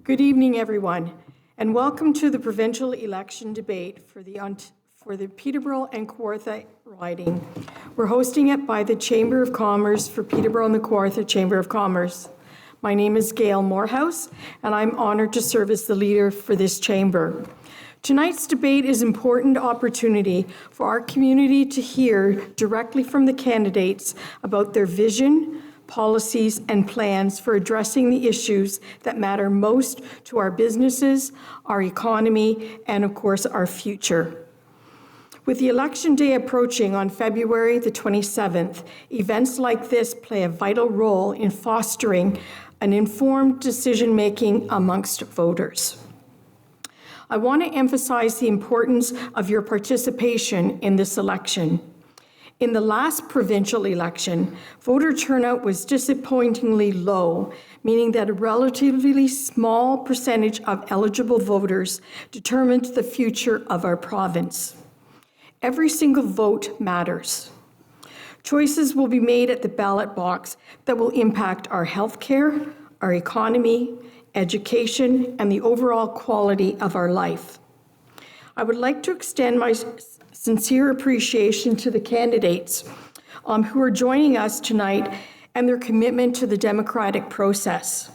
Good evening, everyone, and welcome to the provincial election debate for the Peterborough and Kawartha riding. We're hosting it by the Chamber of Commerce for Peterborough and the Kawartha Chamber of Commerce. My name is Gail Morehouse, and I'm honored to serve as the leader for this chamber. Tonight's debate is an important opportunity for our community to hear directly from the candidates about their vision, policies, and plans for addressing the issues that matter most to our businesses, our economy, and of course, our future. With the election day approaching on February the 27th, events like this play a vital role in fostering an informed decision-making amongst voters. I want to emphasize the importance of your participation in this election. In the last provincial election, voter turnout was disappointingly low, meaning that a relatively small percentage of eligible voters determined the future of our province. Every single vote matters. Choices will be made at the ballot box that will impact our healthcare, our economy, education, and the overall quality of our life. I would like to extend my sincere appreciation to the candidates who are joining us tonight and their commitment to the democratic process.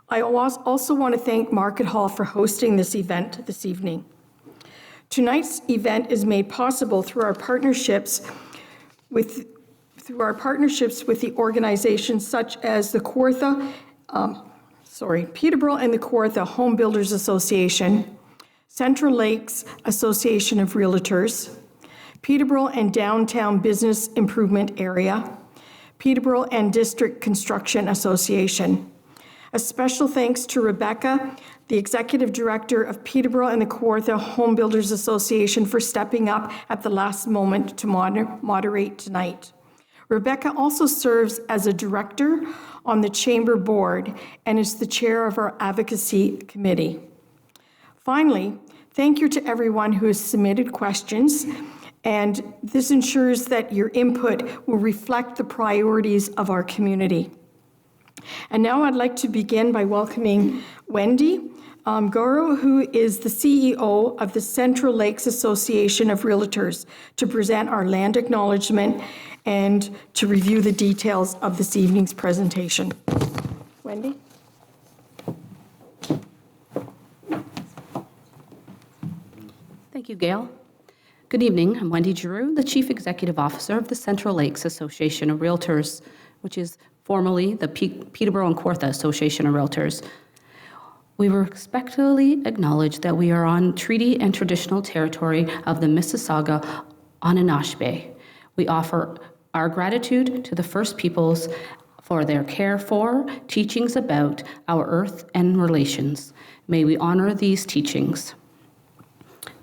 I also want to thank Market Hall for hosting this event this evening. Tonight's event is made possible through our partnerships with the organizations such as the Peterborough and the Kawartha Home Builders Association, Central Lakes Association of Realtors, Peterborough and Downtown Business Improvement Area, Peterborough and District Construction Association. A special thanks to Rebecca, the Executive Director of Peterborough and the Kawartha Home Builders Association, for stepping up at the last moment to moderate tonight. Rebecca also serves as a director on the Chamber Board and is the chair of our Advocacy Committee. Finally, thank you to everyone who has submitted questions, and this ensures that your input will reflect the priorities of our community. And now I'd like to begin by welcoming Wendy Goro, who is the CEO of the Central Lakes Association of Realtors, to present our land acknowledgement and to review the details of this evening's presentation. Wendy? Thank you, Gail. Good evening. I'm Wendy Giroux, the Chief Executive Officer of the Central Lakes Association of Realtors, which is formerly the Peterborough and Kawartha Association of Realtors. We respectfully acknowledge that we are on treaty and traditional territory of the Mississauga Aninashbe. We offer our gratitude to the First Peoples for their care for, teachings about our earth and relations. May we honor these teachings.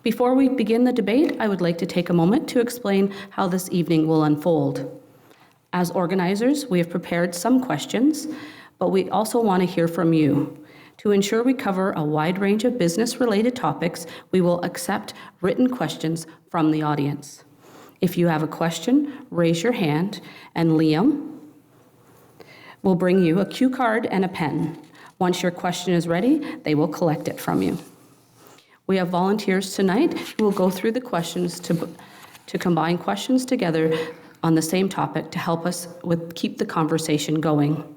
Before we begin the debate, I would like to take a moment to explain how this evening will unfold. As organizers, we have prepared some questions, but we also want to hear from you. To ensure we cover a wide range of business-related topics, we will accept written questions from the audience. If you have a question, raise your hand, and Liam will bring you a cue card and a pen. Once your question is ready, they will collect it from you. We have volunteers tonight who will go through the questions to combine questions together on the same topic to help us keep the conversation going.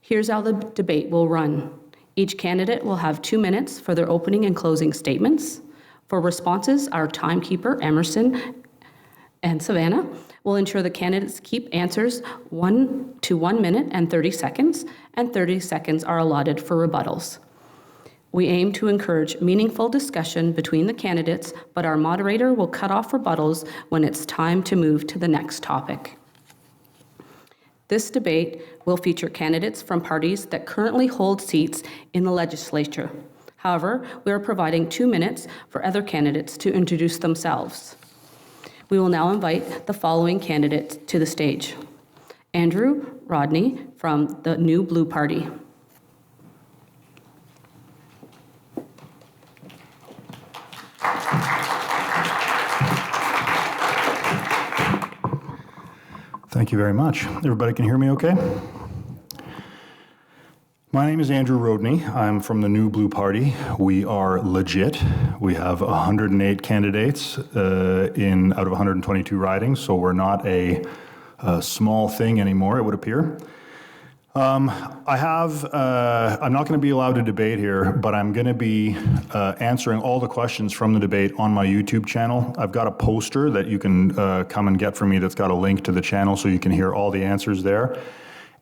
Here's how the debate will run. Each candidate will have 2 minutes for their opening and closing statements. For responses, our timekeeper, Emerson and Savannah, will ensure the candidates keep answers 1 to 1 minute and 30 seconds, and 30 seconds are allotted for rebuttals. We aim to encourage meaningful discussion between the candidates, but our moderator will cut off rebuttals when it's time to move to the next topic. This debate will feature candidates from parties that currently hold seats in the legislature. However, we are providing 2 minutes for other candidates to introduce themselves. We will now invite the following candidates to the stage. Andrew Rodney from the New Blue Party. Thank you very much. Everybody can hear me okay? My name is Andrew Rodney. I'm from the New Blue Party. We are legit. We have 108 candidates out of 122 ridings, so we're not a small thing anymore, it would appear. I'm not going to be allowed to debate here, but I'm going to be answering all the questions from the debate on my YouTube channel. I've got a poster that you can come and get from me that's got a link to the channel so you can hear all the answers there.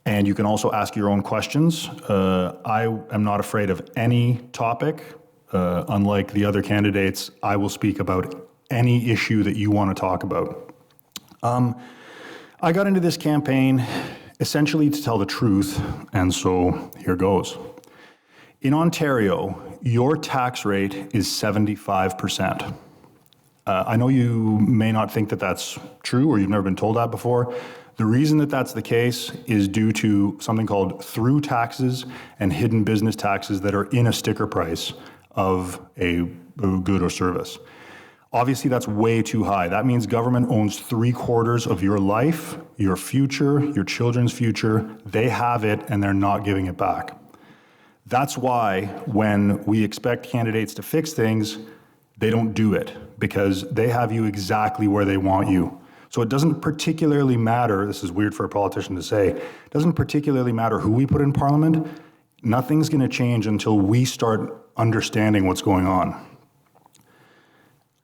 And you can also ask your own questions. I am not afraid of any topic. Unlike the other candidates, I will speak about any issue that you want to talk about. I got into this campaign essentially to tell the truth, and so here goes. In Ontario, your tax rate is 75%. I know you may not think that that's true, or you've never been told that before. The reason that that's the case is due to something called through taxes and hidden business taxes that are in a sticker price of a good or service. Obviously, that's way too high. That means government owns 3/4 of your life, your future, your children's future. They have it and they're not giving it back. That's why when we expect candidates to fix things, they don't do it because they have you exactly where they want you. So it doesn't particularly matter, this is weird for a politician to say, it doesn't particularly matter who we put in parliament. Nothing's going to change until we start understanding what's going on.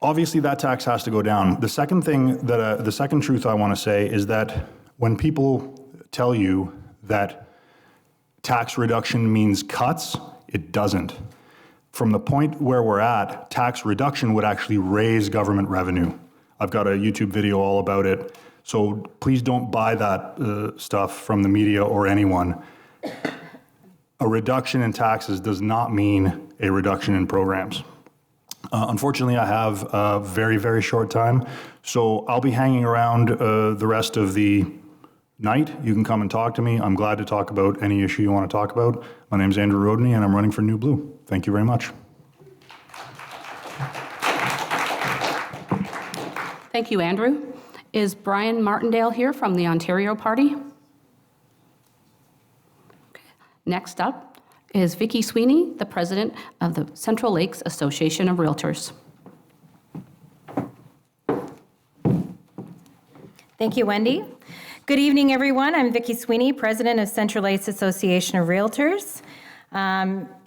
Obviously, that tax has to go down. The second truth I want to say is that when people tell you that tax reduction means cuts, it doesn't. From the point where we're at, tax reduction would actually raise government revenue. I've got a YouTube video all about it, so please don't buy that stuff from the media or anyone. A reduction in taxes does not mean a reduction in programs. Unfortunately, I have a very, very short time, so I'll be hanging around the rest of the night. You can come and talk to me. I'm glad to talk about any issue you want to talk about. My name's Andrew Rodney, and I'm running for New Blue. Thank you very much. Thank you, Andrew. Is Brian Martindale here from the Ontario Party? Okay. Next up is Vicki Sweeney, the president of the Central Lakes Association of Realtors. Thank you, Wendy. Good evening, everyone. I'm Vicki Sweeney, president of Central Lakes Association of Realtors.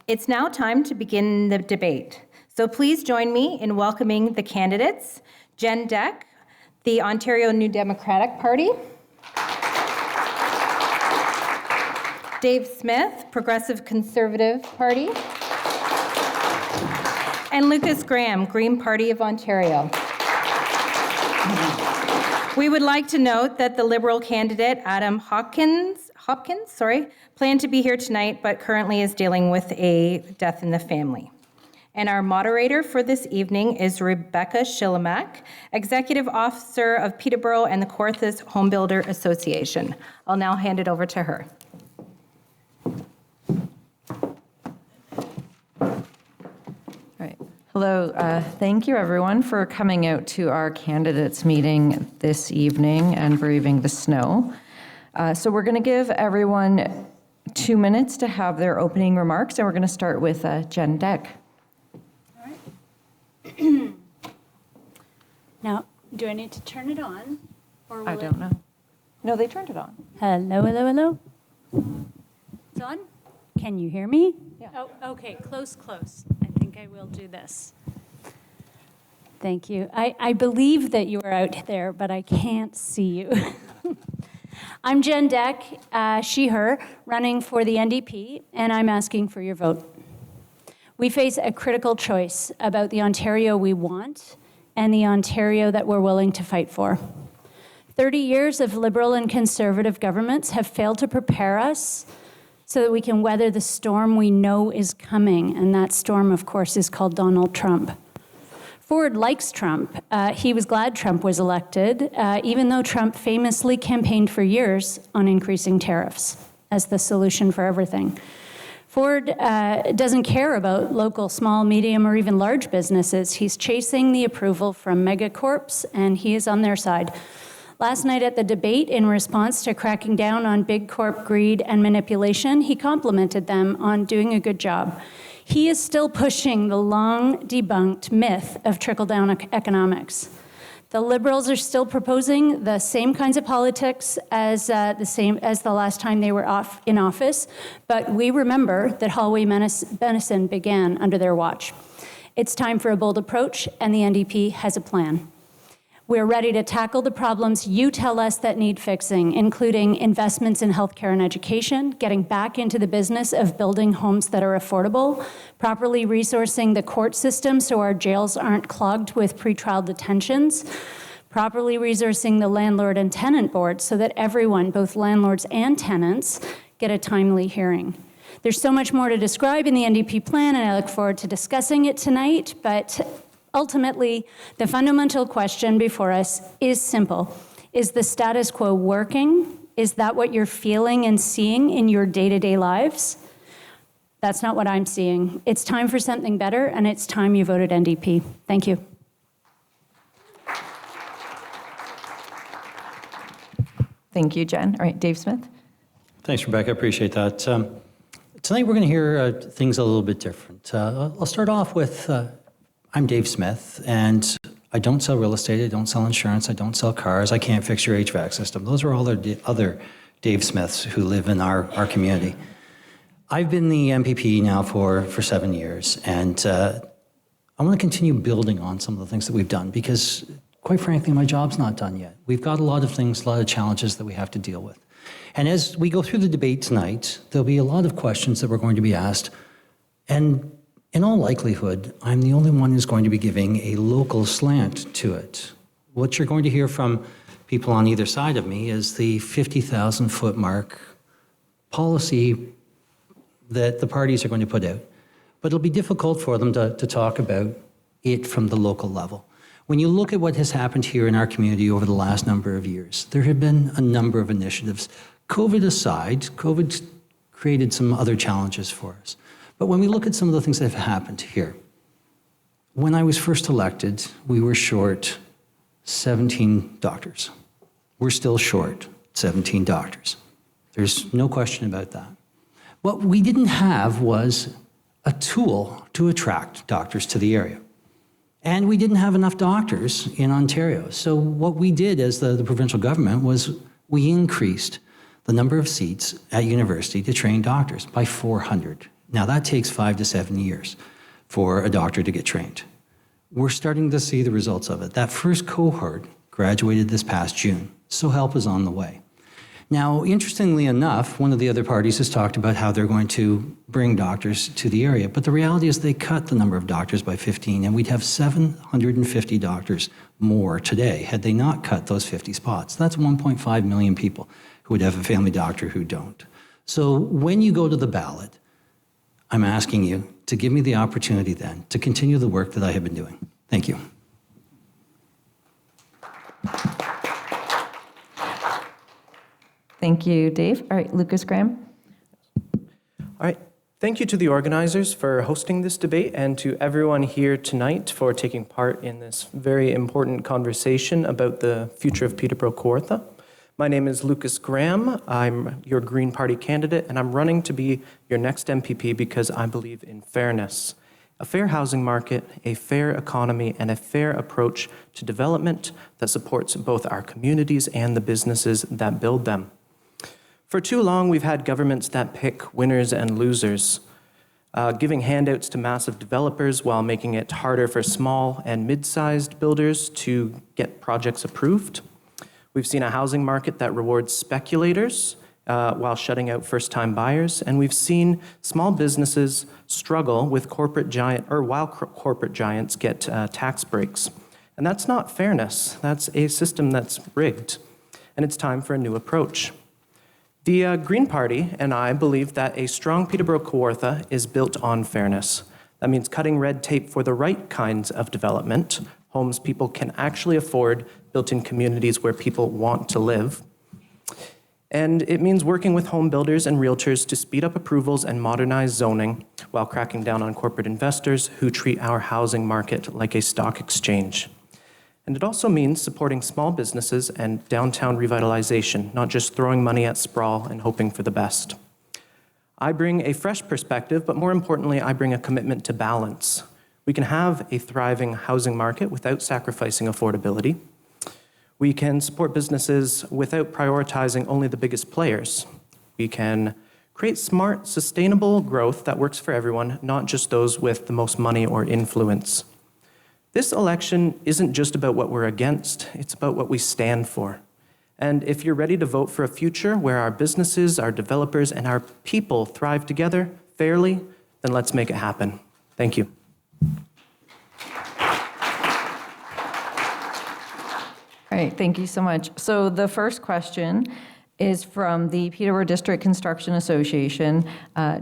It's now time to begin the debate. So please join me in welcoming the candidates. Jen Deck, the Ontario New Democratic Party. Dave Smith, Progressive Conservative Party. And Lucas Graham, Green Party of Ontario. We would like to note that the Liberal candidate, Adam Hopkins, planned to be here tonight, but currently is dealing with a death in the family. And our moderator for this evening is Rebecca Shillamak, Executive Officer of Peterborough and the Kawarthas Home Builder Association. I'll now hand it over to her. All right. Hello. Thank you, everyone, for coming out to our candidates meeting this evening and braving the snow. So we're going to give everyone 2 minutes to have their opening remarks, and we're going to start with Jen Deck. Now, do I need to turn it on? Or will I don't know. No, they turned it on. Hello, hello, hello. It's on? Can you hear me? Yeah. Oh, okay, close. I think I will do this. Thank you. I believe that you are out there, but I can't see you. I'm Jen Deck, she, her, running for the NDP, and I'm asking for your vote. We face a critical choice about the Ontario we want and the Ontario that we're willing to fight for. 30 years of Liberal and Conservative governments have failed to prepare us so that we can weather the storm we know is coming, and that storm, of course, is called Donald Trump. Ford likes Trump. He was glad Trump was elected, even though Trump famously campaigned for years on increasing tariffs as the solution for everything. Ford doesn't care about local, small, medium, or even large businesses. He's chasing the approval from megacorps, and he is on their side. Last night at the debate, in response to cracking down on big corp greed and manipulation, he complimented them on doing a good job. He is still pushing the long debunked myth of trickle-down economics. The Liberals are still proposing the same kinds of politics as the last time they were in office, but we remember that hallway medicine began under their watch. It's time for a bold approach, and the NDP has a plan. We're ready to tackle the problems you tell us that need fixing, including investments in healthcare and education, getting back into the business of building homes that are affordable, properly resourcing the court system so our jails aren't clogged with pretrial detentions, properly resourcing the landlord and tenant board so that everyone, both landlords and tenants, get a timely hearing. There's so much more to describe in the NDP plan, and I look forward to discussing it tonight, but ultimately, the fundamental question before us is simple. Is the status quo working? Is that what you're feeling and seeing in your day-to-day lives? That's not what I'm seeing. It's time for something better, and it's time you voted NDP. Thank you. Thank you, Jen. All right, Dave Smith. Thanks, Rebecca. I appreciate that. Tonight we're going to hear things a little bit different. I'll start off with I'm Dave Smith, and I don't sell real estate, I don't sell insurance, I don't sell cars, I can't fix your HVAC system. Those are all the other Dave Smiths who live in our community. I've been the MPP now for 7 years, and I want to continue building on some of the things that we've done because, quite frankly, my job's not done yet. We've got a lot of things, a lot of challenges that we have to deal with. And as we go through the debate tonight, there'll be a lot of questions that we're going to be asked, and in all likelihood, I'm the only one who's going to be giving a local slant to it. What you're going to hear from people on either side of me is the 50,000 foot mark policy that the parties are going to put out. But it'll be difficult for them to talk about it from the local level. When you look at what has happened here in our community over the last number of years, there have been a number of initiatives. COVID aside, COVID created some other challenges for us. But when we look at some of the things that have happened here, when I was first elected, we were short 17 doctors. We're still short 17 doctors. There's no question about that. What we didn't have was a tool to attract doctors to the area. And we didn't have enough doctors in Ontario. So what we did as the provincial government was we increased the number of seats at university to train doctors by 400. Now, that takes 5 to 7 years for a doctor to get trained. We're starting to see the results of it. That first cohort graduated this past June, so help is on the way. Now, interestingly enough, one of the other parties has talked about how they're going to bring doctors to the area, but the reality is they cut the number of doctors by 15, and we'd have 750 doctors more today had they not cut those 50 spots. That's 1.5 million people who would have a family doctor who don't. So when you go to the ballot, I'm asking you to give me the opportunity then to continue the work that I have been doing. Thank you. Thank you, Dave. All right, Lucas Graham. All right. Thank you to the organizers for hosting this debate and to everyone here tonight for taking part in this very important conversation about the future of Peterborough Kawartha. My name is Lucas Graham. I'm your Green Party candidate, and I'm running to be your next MPP because I believe in fairness. A fair housing market, a fair economy, and a fair approach to development that supports both our communities and the businesses that build them. For too long, we've had governments that pick winners and losers, giving handouts to massive developers while making it harder for small and mid-sized builders to get projects approved. We've seen a housing market that rewards speculators while shutting out first-time buyers, and we've seen small businesses struggle with while corporate giants get tax breaks. And that's not fairness. That's a system that's rigged, and it's time for a new approach. The Green Party and I believe that a strong Peterborough Kawartha is built on fairness. That means cutting red tape for the right kinds of development, homes people can actually afford, built in communities where people want to live. And it means working with home builders and realtors to speed up approvals and modernize zoning while cracking down on corporate investors who treat our housing market like a stock exchange. And it also means supporting small businesses and downtown revitalization, not just throwing money at sprawl and hoping for the best. I bring a fresh perspective, but more importantly, I bring a commitment to balance. We can have a thriving housing market without sacrificing affordability. We can support businesses without prioritizing only the biggest players. We can create smart, sustainable growth that works for everyone, not just those with the most money or influence. This election isn't just about what we're against, it's about what we stand for. And if you're ready to vote for a future where our businesses, our developers, and our people thrive together fairly, then let's make it happen. Thank you. All right, thank you so much. So the first question is from the Peterborough District Construction Association.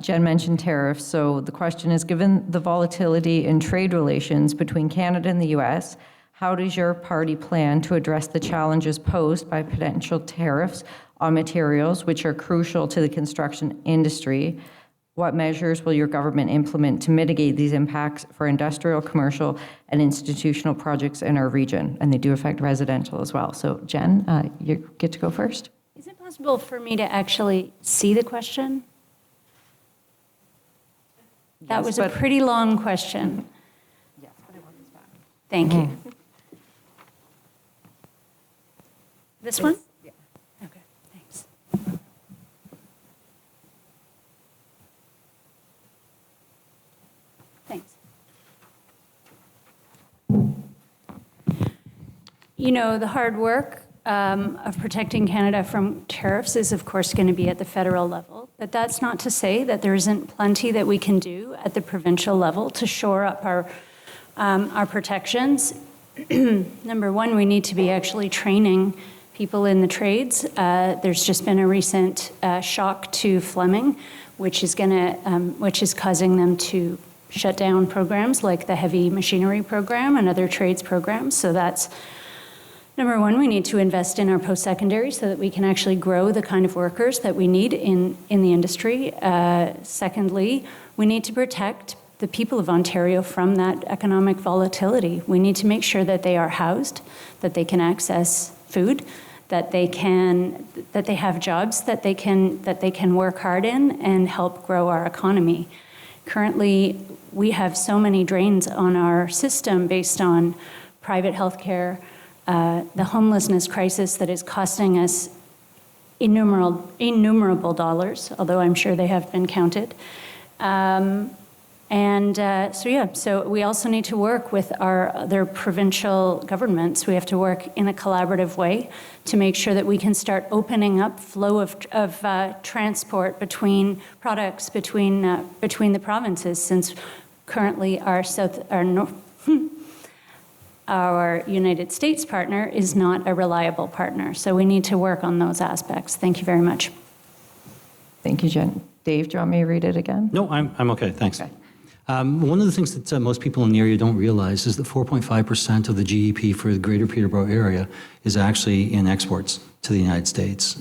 Jen mentioned tariffs, so the question is, given the volatility in trade relations between Canada and the US, how does your party plan to address the challenges posed by potential tariffs on materials which are crucial to the construction industry? What measures will your government implement to mitigate these impacts for industrial, commercial, and institutional projects in our region? And they do affect residential as well. So Jen, you get to go first. Is it possible for me to actually see the question? That was a pretty long question. Yes, but it was fine. Thank you. This one? Yeah. Okay, thanks. Thanks. You know, the hard work of protecting Canada from tariffs is, of course, going to be at the federal level. But that's not to say that there isn't plenty that we can do at the provincial level to shore up our protections. Number one, we need to be actually training people in the trades. There's just been a recent shock to Fleming, which is causing them to shut down programs like the heavy machinery program and other trades programs. So that's number one. We need to invest in our post-secondary so that we can actually grow the kind of workers that we need in the industry. Secondly, we need to protect the people of Ontario from that economic volatility. We need to make sure that they are housed, that they can access food, that they have jobs that they can work hard in and help grow our economy. Currently, we have so many drains on our system based on private health care, the homelessness crisis that is costing us innumerable dollars, although I'm sure they have been counted. So we also need to work with our other provincial governments. We have to work in a collaborative way to make sure that we can start opening up flow of transport between products between the provinces, since currently our United States partner is not a reliable partner. So we need to work on those aspects. Thank you very much. Thank you, Jen. Dave, do you want me to read it again? No, I'm okay, thanks. Okay. One of the things that most people in the area don't realize is that 4.5% of the GDP for the greater Peterborough area is actually in exports to the United States.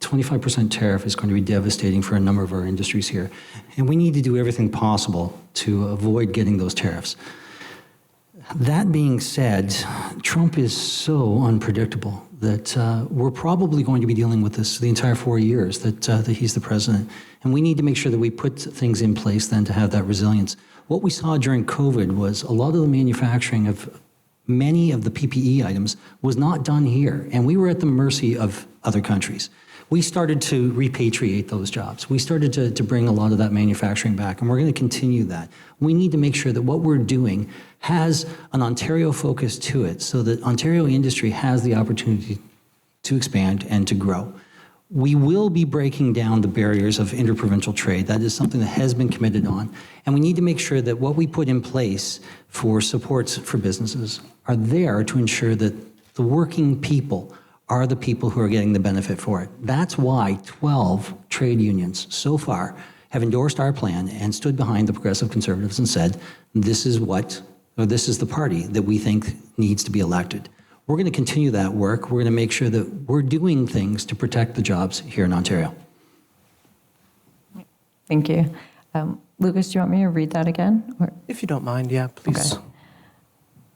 25% tariff is going to be devastating for a number of our industries here. And we need to do everything possible to avoid getting those tariffs. That being said, Trump is so unpredictable that we're probably going to be dealing with this the entire 4 years that he's the president. And we need to make sure that we put things in place then to have that resilience. What we saw during COVID was a lot of the manufacturing of many of the PPE items was not done here. And we were at the mercy of other countries. We started to repatriate those jobs. We started to bring a lot of that manufacturing back, and we're going to continue that. We need to make sure that what we're doing has an Ontario focus to it so that Ontario industry has the opportunity to expand and to grow. We will be breaking down the barriers of interprovincial trade. That is something that has been committed on. And we need to make sure that what we put in place for supports for businesses are there to ensure that the working people are the people who are getting the benefit for it. That's why 12 trade unions so far have endorsed our plan and stood behind the Progressive Conservatives and said, this is the party that we think needs to be elected. We're going to continue that work. We're going to make sure that we're doing things to protect the jobs here in Ontario. Thank you. Lucas, do you want me to read that again? Or? If you don't mind, yeah, please. Okay.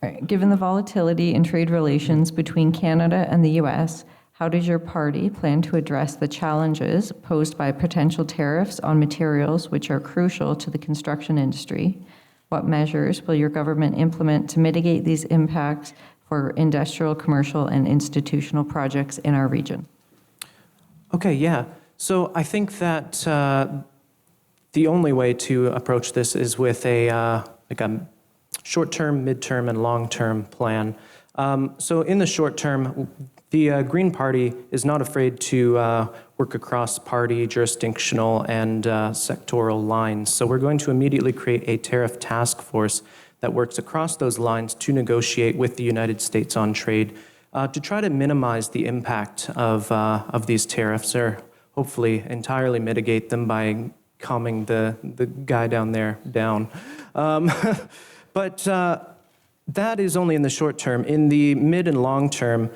All right. Given the volatility in trade relations between Canada and the U.S., how does your party plan to address the challenges posed by potential tariffs on materials which are crucial to the construction industry? What measures will your government implement to mitigate these impacts for industrial, commercial, and institutional projects in our region? Okay, yeah. So I think that the only way to approach this is with a short-term, mid-term, and long-term plan. So in the short term, the Green Party is not afraid to work across party, jurisdictional, and sectoral lines. So we're going to immediately create a tariff task force that works across those lines to negotiate with the United States on trade to try to minimize the impact of these tariffs, or hopefully entirely mitigate them by calming the guy down there down. But that is only in the short term. In the mid and long term,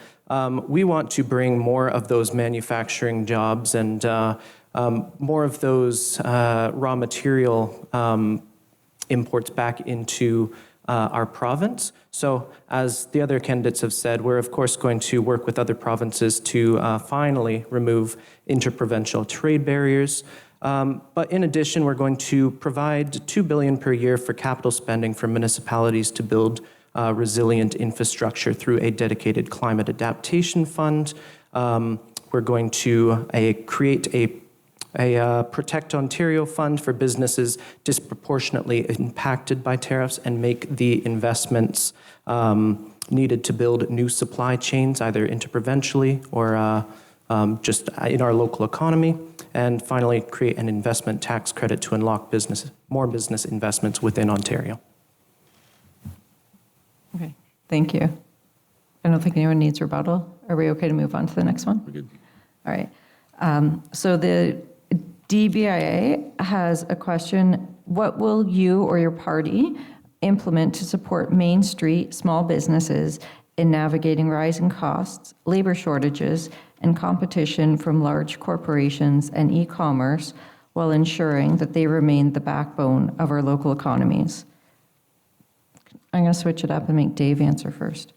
we want to bring more of those manufacturing jobs and more of those raw material imports back into our province. So as the other candidates have said, we're of course going to work with other provinces to finally remove interprovincial trade barriers. But in addition, we're going to provide $2 billion per year for capital spending for municipalities to build resilient infrastructure through a dedicated climate adaptation fund. We're going to create a Protect Ontario fund for businesses disproportionately impacted by tariffs and make the investments needed to build new supply chains, either interprovincially or just in our local economy. And finally, create an investment tax credit to unlock more business investments within Ontario. Okay, thank you. I don't think anyone needs rebuttal. Are we okay to move on to the next one? We're good. All right. So the DBIA has a question. What will you or your party implement to support Main Street small businesses in navigating rising costs, labor shortages, and competition from large corporations and e-commerce while ensuring that they remain the backbone of our local economies? I'm going to switch it up and make Dave answer first.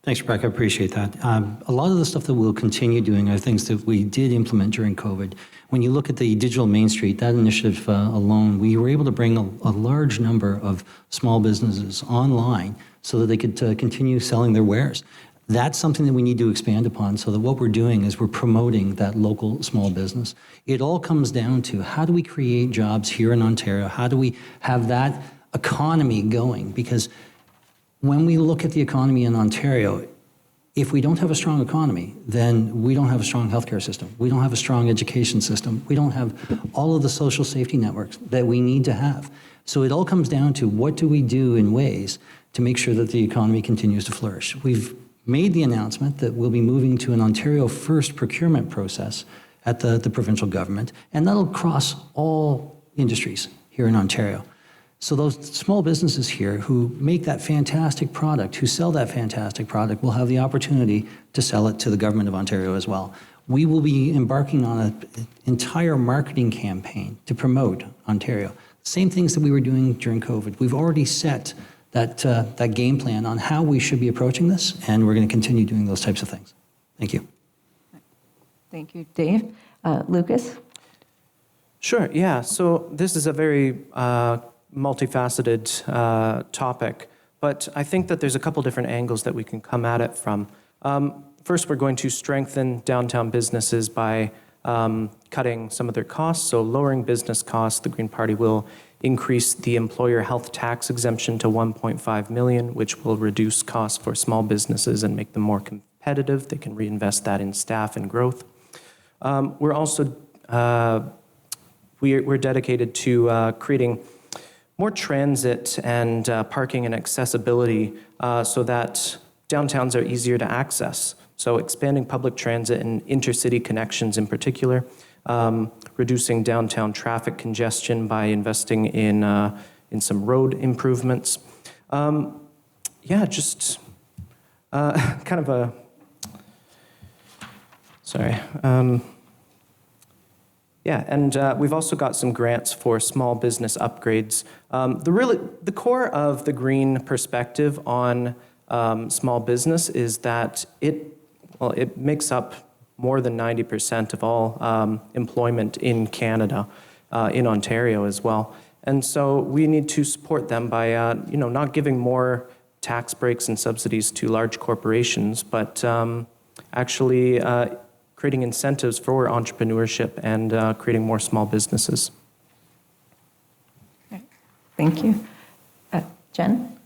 Thanks, Rebecca. I appreciate that. A lot of the stuff that we'll continue doing are things that we did implement during COVID. When you look at the Digital Main Street, that initiative alone, we were able to bring a large number of small businesses online so that they could continue selling their wares. That's something that we need to expand upon, so that what we're doing is we're promoting that local small business. It all comes down to how do we create jobs here in Ontario? How do we have that economy going? Because when we look at the economy in Ontario, if we don't have a strong economy, then we don't have a strong healthcare system. We don't have a strong education system. We don't have all of the social safety networks that we need to have. So it all comes down to what do we do in ways to make sure that the economy continues to flourish. We've made the announcement that we'll be moving to an Ontario First procurement process at the provincial government, and that'll cross all industries here in Ontario. So those small businesses here who make that fantastic product, who sell that fantastic product, will have the opportunity to sell it to the government of Ontario as well. We will be embarking on an entire marketing campaign to promote Ontario. Same things that we were doing during COVID. We've already set that game plan on how we should be approaching this, and we're going to continue doing those types of things. Thank you. Thank you, Dave. Lucas? Sure, yeah. So this is a very multifaceted topic, but I think that there's a couple different angles that we can come at it from. First, we're going to strengthen downtown businesses by cutting some of their costs. So lowering business costs, the Green Party will increase the employer health tax exemption to $1.5 million, which will reduce costs for small businesses and make them more competitive. They can reinvest that in staff and growth. We're also we're dedicated to creating more transit and parking and accessibility so that downtowns are easier to access. So expanding public transit and intercity connections in particular, reducing downtown traffic congestion by investing in some road improvements. Just kind of a, sorry. Yeah, and we've also got some grants for small business upgrades. The core of the green perspective on small business is that it makes up more than 90% of all employment in Canada, in Ontario as well. And so we need to support them by, not giving more tax breaks and subsidies to large corporations, but actually creating incentives for entrepreneurship and creating more small businesses. Thank you. Jen?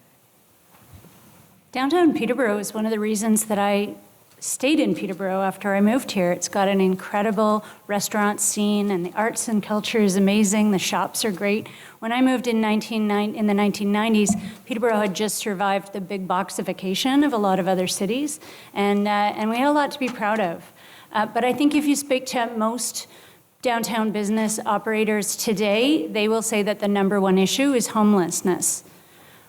Downtown Peterborough is one of the reasons that I stayed in Peterborough after I moved here. It's got an incredible restaurant scene, and the arts and culture is amazing. The shops are great. When I moved in the 1990s, Peterborough had just survived the big boxification of a lot of other cities, and we had a lot to be proud of. But I think if you speak to most downtown business operators today, they will say that the number one issue is homelessness.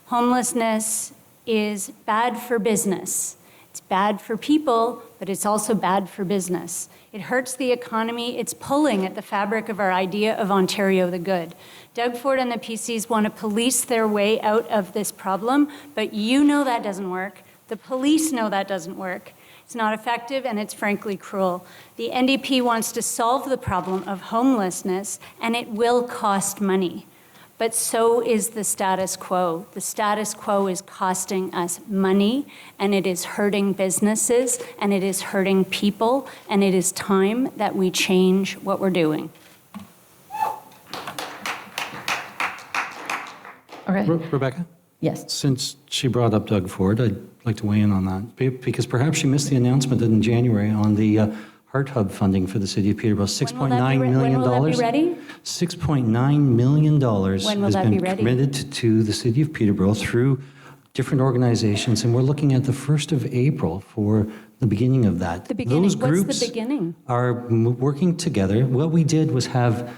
Homelessness is bad for business. It's bad for people, but it's also bad for business. It hurts the economy. It's pulling at the fabric of our idea of Ontario the good. Doug Ford and the PCs want to police their way out of this problem, but you know that doesn't work. The police know that doesn't work. It's not effective, and it's frankly cruel. The NDP wants to solve the problem of homelessness, and it will cost money. But so is the status quo. The status quo is costing us money, and it is hurting businesses, and it is hurting people, and it is time that we change what we're doing. Okay. Rebecca? Yes. Since she brought up Doug Ford, I'd like to weigh in on that, because perhaps she missed the announcement in January on the Heart Hub funding for the city of Peterborough, $6.9 million. When will that be ready? $6.9 million When will has that been be ready? committed to the city of Peterborough through different organizations, and we're looking at the 1st of April for the beginning of that. The beginning. Those What's groups the beginning? are working together. What we did was have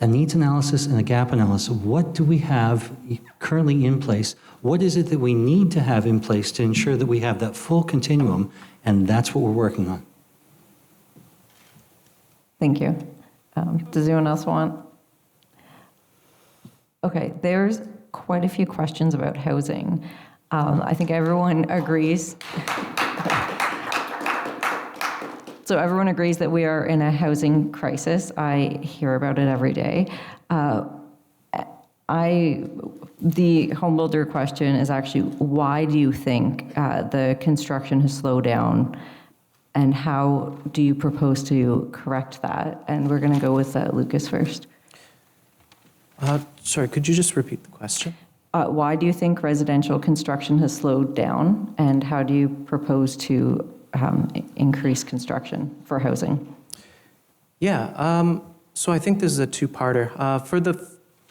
a needs analysis and a gap analysis. What do we have currently in place? What is it that we need to have in place to ensure that we have that full continuum? And that's what we're working on. Thank you. Does anyone else want? Okay, there's quite a few questions about housing. I think everyone agrees. So everyone agrees that we are in a housing crisis. I hear about it every day. The home builder question is actually, why do you think the construction has slowed down, and how do you propose to correct that? And we're going to go with Lucas first. Sorry, could you just repeat the question? Why do you think residential construction has slowed down, and how do you propose to increase construction for housing? Yeah, so I think this is a two-parter. For the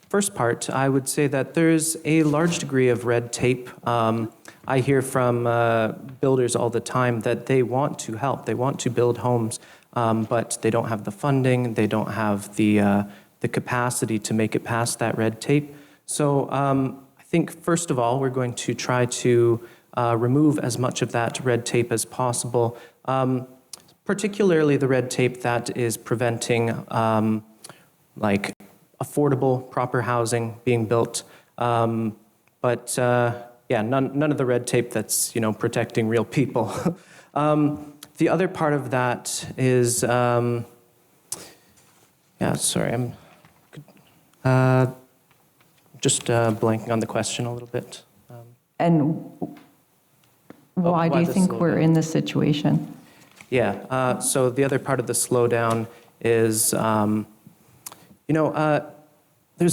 first part, I would say that there's a large degree of red tape. I hear from builders all the time that they want to help, they want to build homes, but they don't have the funding, they don't have the capacity to make it past that red tape. So I think, first of all, we're going to try to remove as much of that red tape as possible, particularly the red tape that is preventing like affordable, proper housing being built. But yeah, none of the red tape that's, protecting real people. The other part of that is, yeah, sorry, I'm just blanking on the question a little bit. And why do you think we're in this situation? Yeah, so the other part of the slowdown is, there's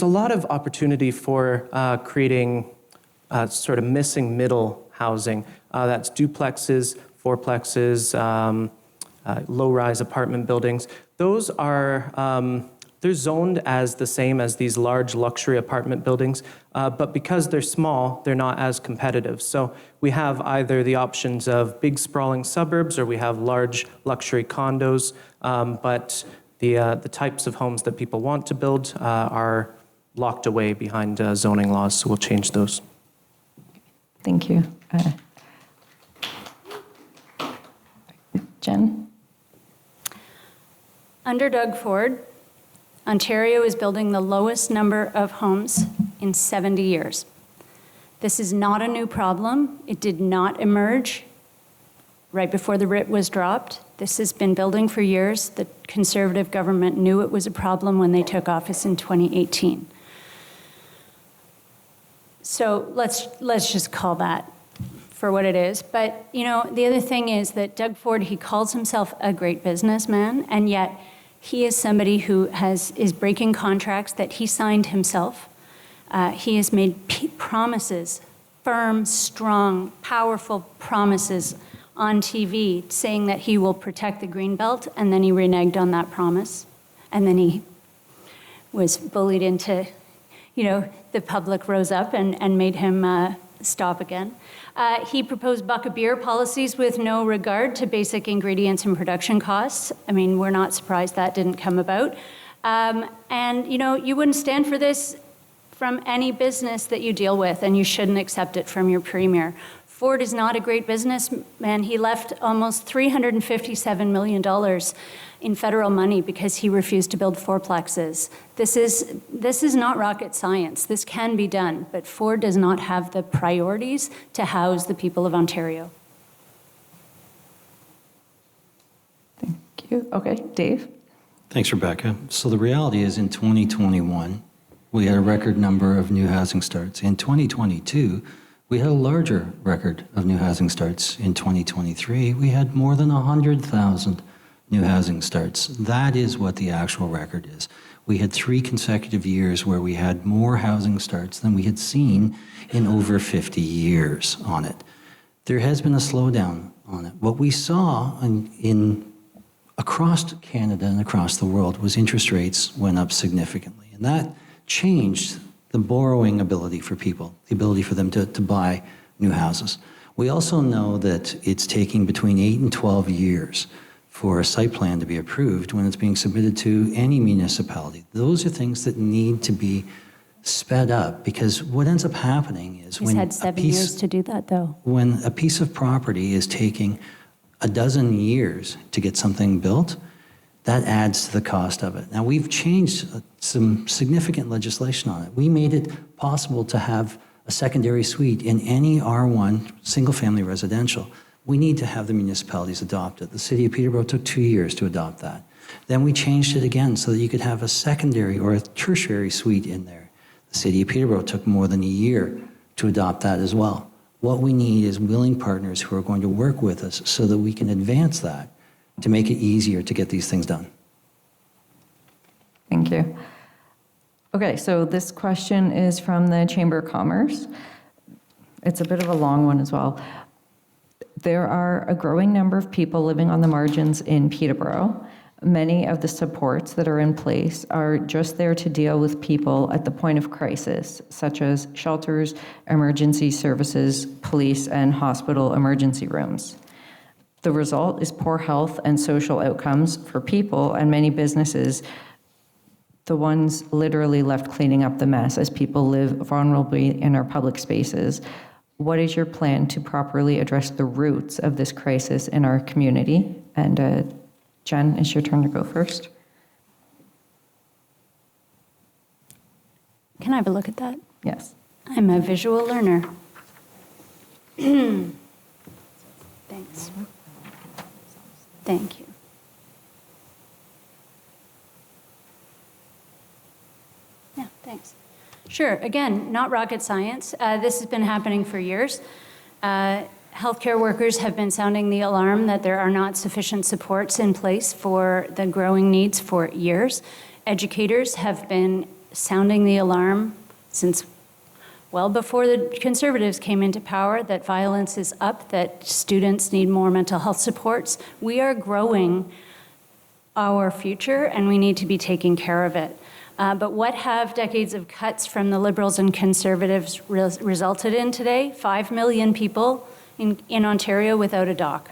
a lot of opportunity for creating sort of missing middle housing. That's duplexes, fourplexes, low-rise apartment buildings. Those are, they're zoned as the same as these large luxury apartment buildings, but because they're small, they're not as competitive. So we have either the options of big sprawling suburbs, or we have large luxury condos, but the types of homes that people want to build are locked away behind zoning laws, so we'll change those. Thank you. Jen? Under Doug Ford, Ontario is building the lowest number of homes in 70 years. This is not a new problem. It did not emerge right before the writ was dropped. This has been building for years. The Conservative government knew it was a problem when they took office in 2018. So let's just call that for what it is. But, you know, the other thing is that Doug Ford, he calls himself a great businessman, and yet he is somebody who is breaking contracts that he signed himself. He has made promises, firm, strong, powerful promises on TV saying that he will protect the Greenbelt, and then he reneged on that promise. And then he was bullied into, you know, the public rose up and made him stop again. He proposed bucket beer policies with no regard to basic ingredients and production costs. I mean, we're not surprised that didn't come about. And, you know, you wouldn't stand for this from any business that you deal with, and you shouldn't accept it from your premier. Ford is not a great businessman. He left almost $357 million in federal money because he refused to build fourplexes. This is not rocket science. This can be done, but Ford does not have the priorities to house the people of Ontario. Thank you. Okay, Dave? Thanks, Rebecca. So the reality is in 2021, we had a record number of new housing starts. In 2022, we had a larger record of new housing starts. In 2023, we had more than 100,000 new housing starts. That is what the actual record is. We had 3 consecutive years where we had more housing starts than we had seen in over 50 years on it. There has been a slowdown on it. What we saw across Canada and across the world was interest rates went up significantly. And that changed the borrowing ability for people, the ability for them to buy new houses. We also know that it's taking between 8 and 12 years for a site plan to be approved when it's being submitted to any municipality. Those are things that need to be sped up, because what ends up happening is He's had 7 years to do that, though. When a piece of property is taking a dozen years to get something built, that adds to the cost of it. Now, we've changed some significant legislation on it. We made it possible to have a secondary suite in any R1 single-family residential. We need to have the municipalities adopt it. The city of Peterborough took 2 years to adopt that. Then we changed it again so that you could have a secondary or a tertiary suite in there. The city of Peterborough took more than a year to adopt that as well. What we need is willing partners who are going to work with us so that we can advance that to make it easier to get these things done. Thank you. Okay, so this question is from the Chamber of Commerce. It's a bit of a long one as well. There are a growing number of people living on the margins in Peterborough. Many of the supports that are in place are just there to deal with people at the point of crisis, such as shelters, emergency services, police, and hospital emergency rooms. The result is poor health and social outcomes for people and many businesses, the ones literally left cleaning up the mess as people live vulnerably in our public spaces. What is your plan to properly address the roots of this crisis in our community? And Jen, it's your turn to go first. Can I have a look at that? Yes. I'm a visual learner. Thanks. Thank you. Yeah, thanks. Sure, again, not rocket science. This has been happening for years. Healthcare workers have been sounding the alarm that there are not sufficient supports in place for the growing needs for years. Educators have been sounding the alarm since well before the Conservatives came into power that violence is up, that students need more mental health supports. We are growing our future, and we need to be taking care of it. But what have decades of cuts from the Liberals and Conservatives resulted in today? 5 million people in Ontario without a doc,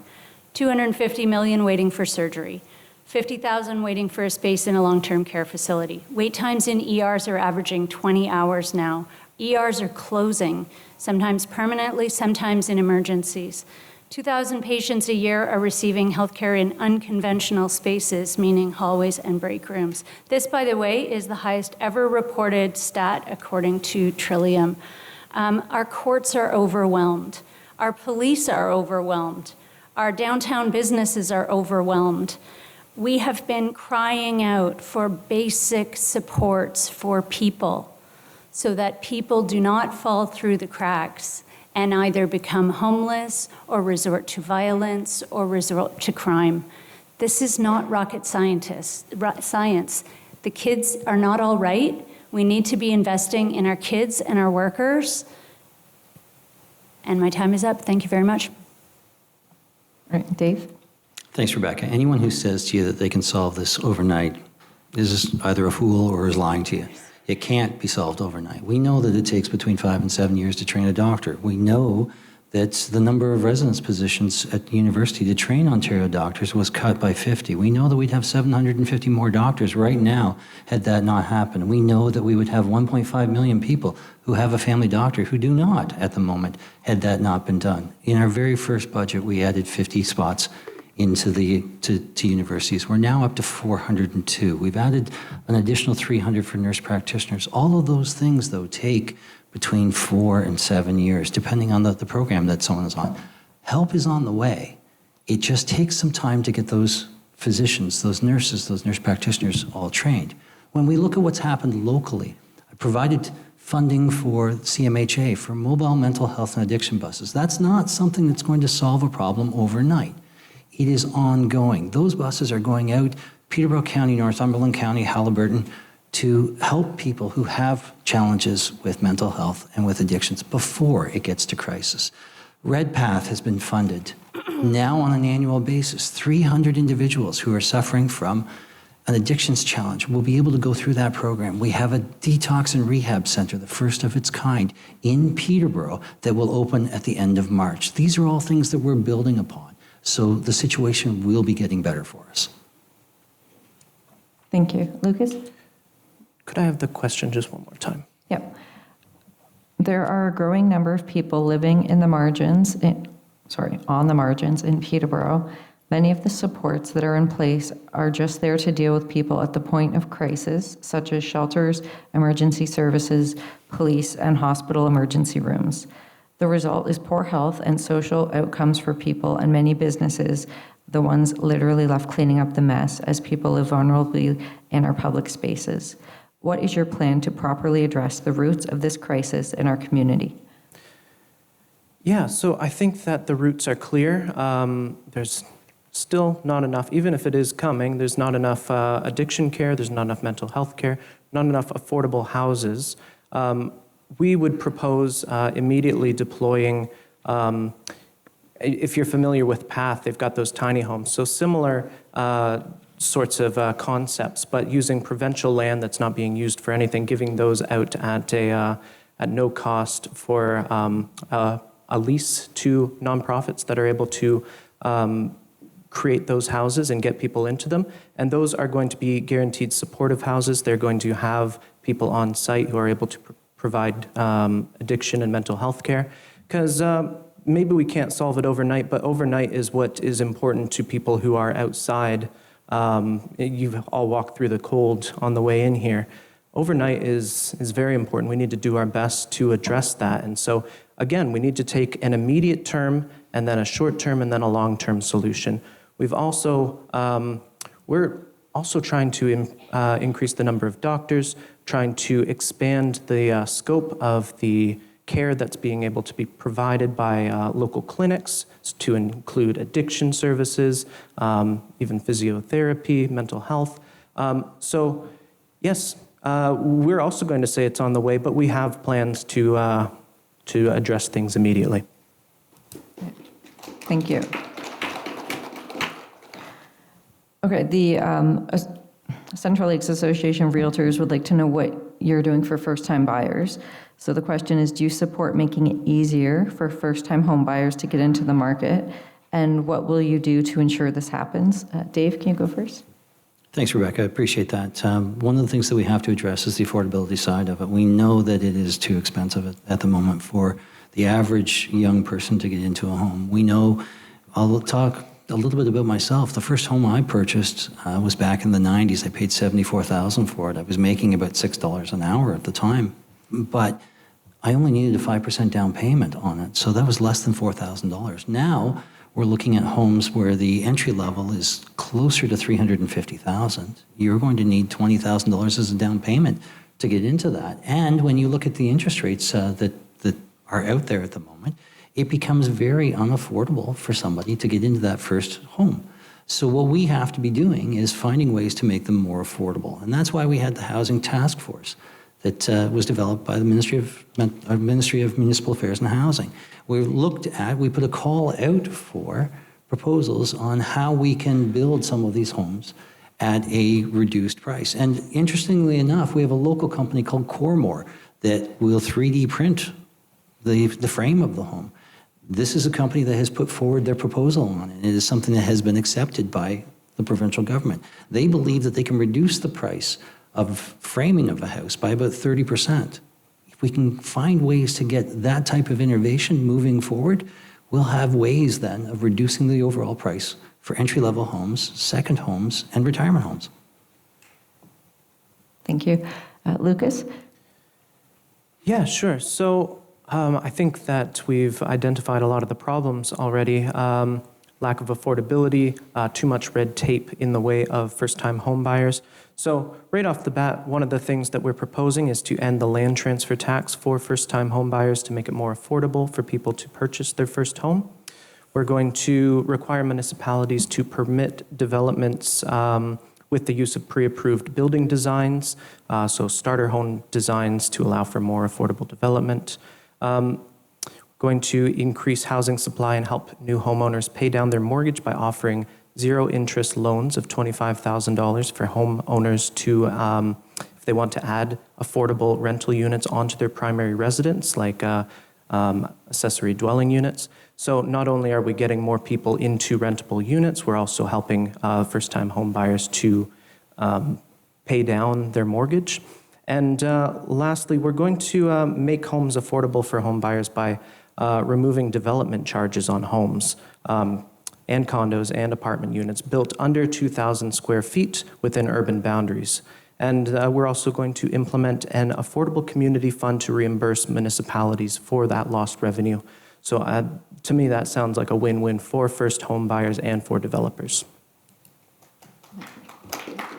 250 million waiting for surgery, 50,000 waiting for a space in a long-term care facility. Wait times in ERs are averaging 20 hours now. ERs are closing, sometimes permanently, sometimes in emergencies. 2,000 patients a year are receiving healthcare in unconventional spaces, meaning hallways and break rooms. This, by the way, is the highest ever reported stat according to Trillium. Our courts are overwhelmed. Our police are overwhelmed. Our downtown businesses are overwhelmed. We have been crying out for basic supports for people so that people do not fall through the cracks and either become homeless or resort to violence or resort to crime. This is not rocket science. The kids are not all right. We need to be investing in our kids and our workers. And my time is up. Thank you very much. All right, Dave? Thanks, Rebecca. Anyone who says to you that they can solve this overnight is either a fool or is lying to you. It can't be solved overnight. We know that it takes between 5 and 7 years to train a doctor. We know that the number of residence positions at the university to train Ontario doctors was cut by 50. We know that we'd have 750 more doctors right now had that not happened. We know that we would have 1.5 million people who have a family doctor who do not at the moment had that not been done. In our very first budget, we added 50 spots into to universities. We're now up to 402. We've added an additional 300 for nurse practitioners. All of those things, though, take between 4 and 7 years, depending on the program that someone is on. Help is on the way. It just takes some time to get those physicians, those nurses, those nurse practitioners all trained. When we look at what's happened locally, I provided funding for CMHA, for mobile mental health and addiction buses. That's not something that's going to solve a problem overnight. It is ongoing. Those buses are going out, Peterborough County, Northumberland County, Haliburton, to help people who have challenges with mental health and with addictions before it gets to crisis. RedPath has been funded now on an annual basis. 300 individuals who are suffering from an addictions challenge will be able to go through that program. We have a detox and rehab center, the first of its kind, in Peterborough that will open at the end of March. These are all things that we're building upon. So the situation will be getting better for us. Thank you. Lucas? Could I have the question just one more time? Yep. There are a growing number of people living in the margins, on the margins in Peterborough. Many of the supports that are in place are just there to deal with people at the point of crisis, such as shelters, emergency services, police, and hospital emergency rooms. The result is poor health and social outcomes for people and many businesses, the ones literally left cleaning up the mess as people live vulnerably in our public spaces. What is your plan to properly address the roots of this crisis in our community? Yeah, so I think that the roots are clear. There's still not enough, even if it is coming, there's not enough addiction care, there's not enough mental health care, not enough affordable houses. We would propose immediately deploying, if you're familiar with PATH, they've got those tiny homes. So similar sorts of concepts, but using provincial land that's not being used for anything, giving those out at no cost for a lease to nonprofits that are able to create those houses and get people into them. And those are going to be guaranteed supportive houses. They're going to have people on site who are able to provide addiction and mental health care. Because maybe we can't solve it overnight, but overnight is what is important to people who are outside. You've all walked through the cold on the way in here. Overnight is very important. We need to do our best to address that. And so, again, we need to take an immediate term and then a short term and then a long-term solution. We're also trying to increase the number of doctors, trying to expand the scope of the care that's being able to be provided by local clinics to include addiction services, even physiotherapy, mental health. So yes, we're also going to say it's on the way, but we have plans to address things immediately. Thank you. Okay, the Central Lakes Association of Realtors would like to know what you're doing for first-time buyers. So the question is, do you support making it easier for first-time home buyers to get into the market? And what will you do to ensure this happens? Dave, can you go first? Thanks, Rebecca. I appreciate that. One of the things that we have to address is the affordability side of it. We know that it is too expensive at the moment for the average young person to get into a home. We know I'll talk a little bit about myself. The first home I purchased was back in the 90s. I paid $74,000 for it. I was making about $6 an hour at the time, but I only needed a 5% down payment on it, so that was less than $4,000. Now, we're looking at homes where the entry level is closer to $350,000. You're going to need $20,000 as a down payment to get into that. And when you look at the interest rates that are out there at the moment, it becomes very unaffordable for somebody to get into that first home. So what we have to be doing is finding ways to make them more affordable. And that's why we had the Housing Task Force that was developed by the Ministry of Municipal Affairs and Housing. We put a call out for proposals on how we can build some of these homes at a reduced price. And interestingly enough, we have a local company called Coremore that will 3D print the frame of the home. This is a company that has put forward their proposal on it. It is something that has been accepted by the provincial government. They believe that they can reduce the price of framing of a house by about 30%. If we can find ways to get that type of innovation moving forward, we'll have ways then of reducing the overall price for entry-level homes, second homes, and retirement homes. Thank you. Lucas? Yeah, sure. So I think that we've identified a lot of the problems already. Lack of affordability, too much red tape in the way of first-time home buyers. So right off the bat, one of the things that we're proposing is to end the land transfer tax for first-time home buyers to make it more affordable for people to purchase their first home. We're going to require municipalities to permit developments with the use of pre-approved building designs, so starter home designs to allow for more affordable development. Going to increase housing supply and help new homeowners pay down their mortgage by offering zero-interest loans of $25,000 for homeowners to, if they want to add affordable rental units onto their primary residence, like accessory dwelling units. So not only are we getting more people into rentable units, we're also helping first-time home buyers to pay down their mortgage. And lastly, we're going to make homes affordable for home buyers by removing development charges on homes and condos and apartment units built under 2,000 square feet within urban boundaries. And we're also going to implement an affordable community fund to reimburse municipalities for that lost revenue. So to me, that sounds like a win-win for first home buyers and for developers.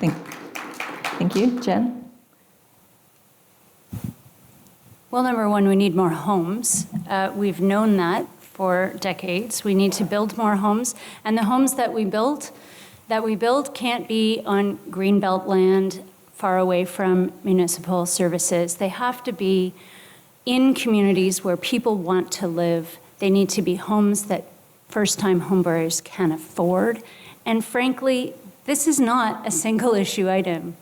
Thank you. Jen? Well, number one, we need more homes. We've known that for decades. We need to build more homes, and the homes that we build can't be on greenbelt land far away from municipal services. They have to be in communities where people want to live. They need to be homes that first-time homebuyers can afford. And frankly, this is not a single issue item.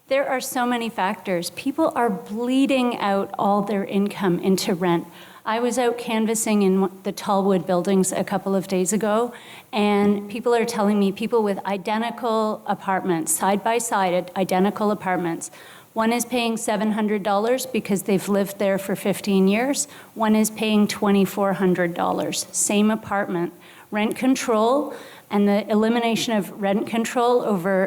There are so many factors. People are bleeding out all their income into rent. I was out canvassing in the Tallwood buildings a couple of days ago, and people are telling me, people with identical apartments, side by side, identical apartments. One is paying $700 because they've lived there for 15 years. One is paying $2,400, same apartment. Rent control and the elimination of rent control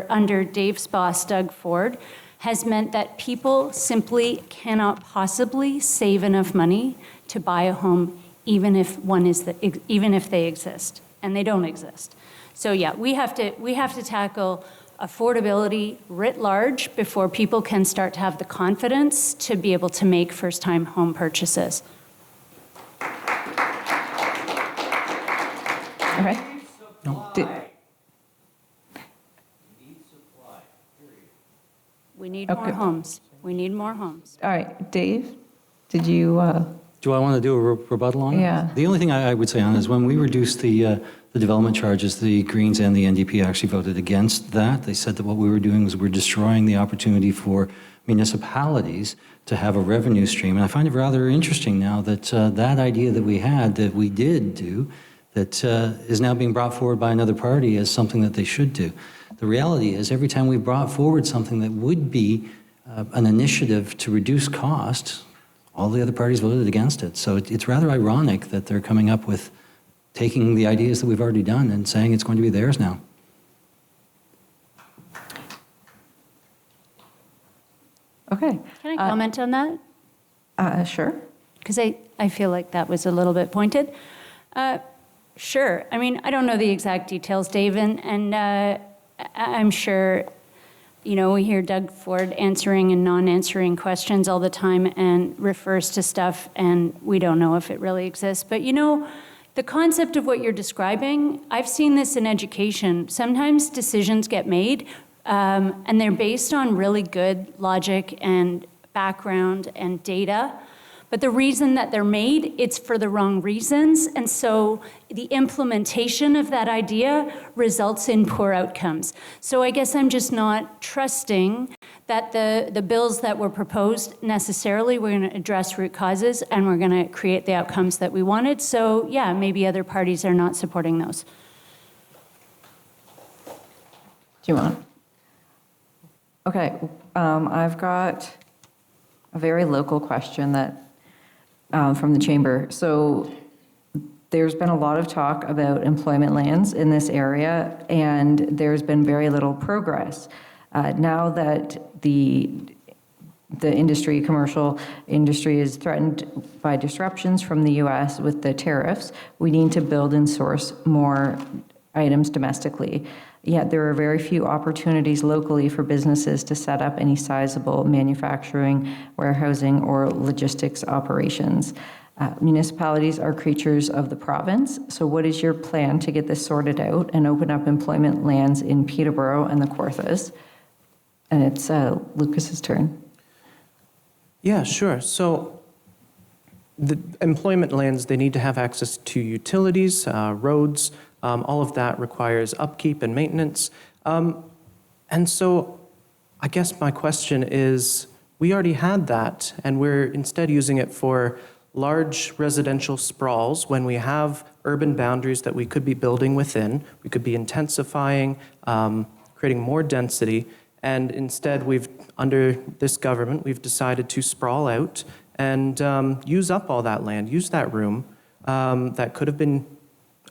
under Dave's boss, Doug Ford, has meant that people simply cannot possibly save enough money to buy a home, even if they exist, and they don't exist. So yeah, we have to tackle affordability writ large before people can start to have the confidence to be able to make first-time home purchases. All right. We need more homes. We need more homes. All right, Dave, did you? Do I want to do a rebuttal on it? Yeah. The only thing I would say on it is when we reduced the development charges, the Greens and the NDP actually voted against that. They said that what we were doing was we're destroying the opportunity for municipalities to have a revenue stream. And I find it rather interesting now that that idea that we had, that we did do, that is now being brought forward by another party as something that they should do. The reality is every time we brought forward something that would be an initiative to reduce costs, all the other parties voted against it. So it's rather ironic that they're coming up with taking the ideas that we've already done and saying it's going to be theirs now. Okay. Can I comment on that? Sure. Because I feel like that was a little bit pointed. Sure. I mean, I don't know the exact details, Dave, and I'm sure, you know, we hear Doug Ford answering and non-answering questions all the time and refers to stuff, and we don't know if it really exists. But, you know, the concept of what you're describing, I've seen this in education. Sometimes decisions get made, and they're based on really good logic and background and data. But the reason that they're made, it's for the wrong reasons. And so the implementation of that idea results in poor outcomes. So I guess I'm just not trusting that the bills that were proposed necessarily were going to address root causes and we're going to create the outcomes that we wanted. So yeah, maybe other parties are not supporting those. Do you want? Okay, I've got a very local question that from the chamber. So there's been a lot of talk about employment lands in this area, and there's been very little progress. Now that the industry, commercial industry, is threatened by disruptions from the US with the tariffs, we need to build and source more items domestically. Yet there are very few opportunities locally for businesses to set up any sizable manufacturing, warehousing, or logistics operations. Municipalities are creatures of the province, so what is your plan to get this sorted out and open up employment lands in Peterborough and the Kawarthas? And it's Lucas's turn. Yeah, sure. So the employment lands, they need to have access to utilities, roads. All of that requires upkeep and maintenance. And so I guess my question is, we already had that, and we're instead using it for large residential sprawls when we have urban boundaries that we could be building within. We could be intensifying, creating more density, and instead under this government, we've decided to sprawl out and use up all that land, use that room that could have been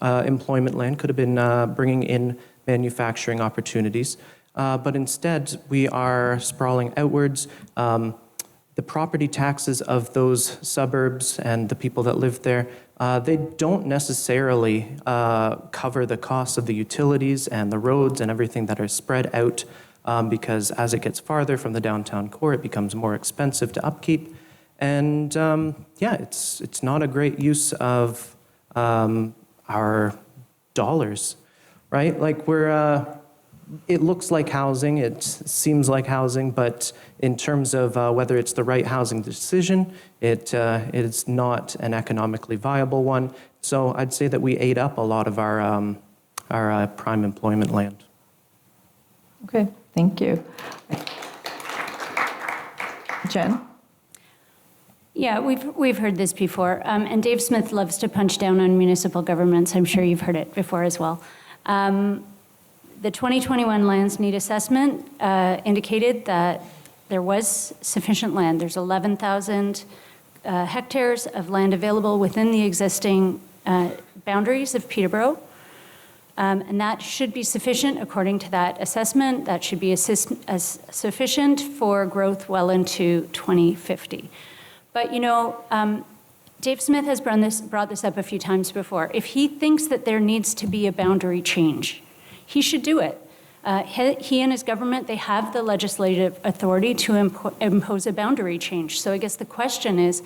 employment land, could have been bringing in manufacturing opportunities. But instead, we are sprawling outwards. The property taxes of those suburbs and the people that live there, they don't necessarily cover the costs of the utilities and the roads and everything that are spread out because as it gets farther from the downtown core, it becomes more expensive to upkeep. And yeah, it's not a great use of our dollars, right? Like it looks like housing, it seems like housing, but in terms of whether it's the right housing decision, it is not an economically viable one. So I'd say that we ate up a lot of our prime employment land. Okay, thank you. Jen? Yeah, we've heard this before, and Dave Smith loves to punch down on municipal governments. I'm sure you've heard it before as well. The 2021 lands need assessment indicated that there was sufficient land. There's 11,000 hectares of land available within the existing boundaries of Peterborough, and that should be sufficient according to that assessment. That should be sufficient for growth well into 2050. But, you know, Dave Smith has brought this up a few times before. If he thinks that there needs to be a boundary change, he should do it. He and his government, they have the legislative authority to impose a boundary change. So I guess the question is,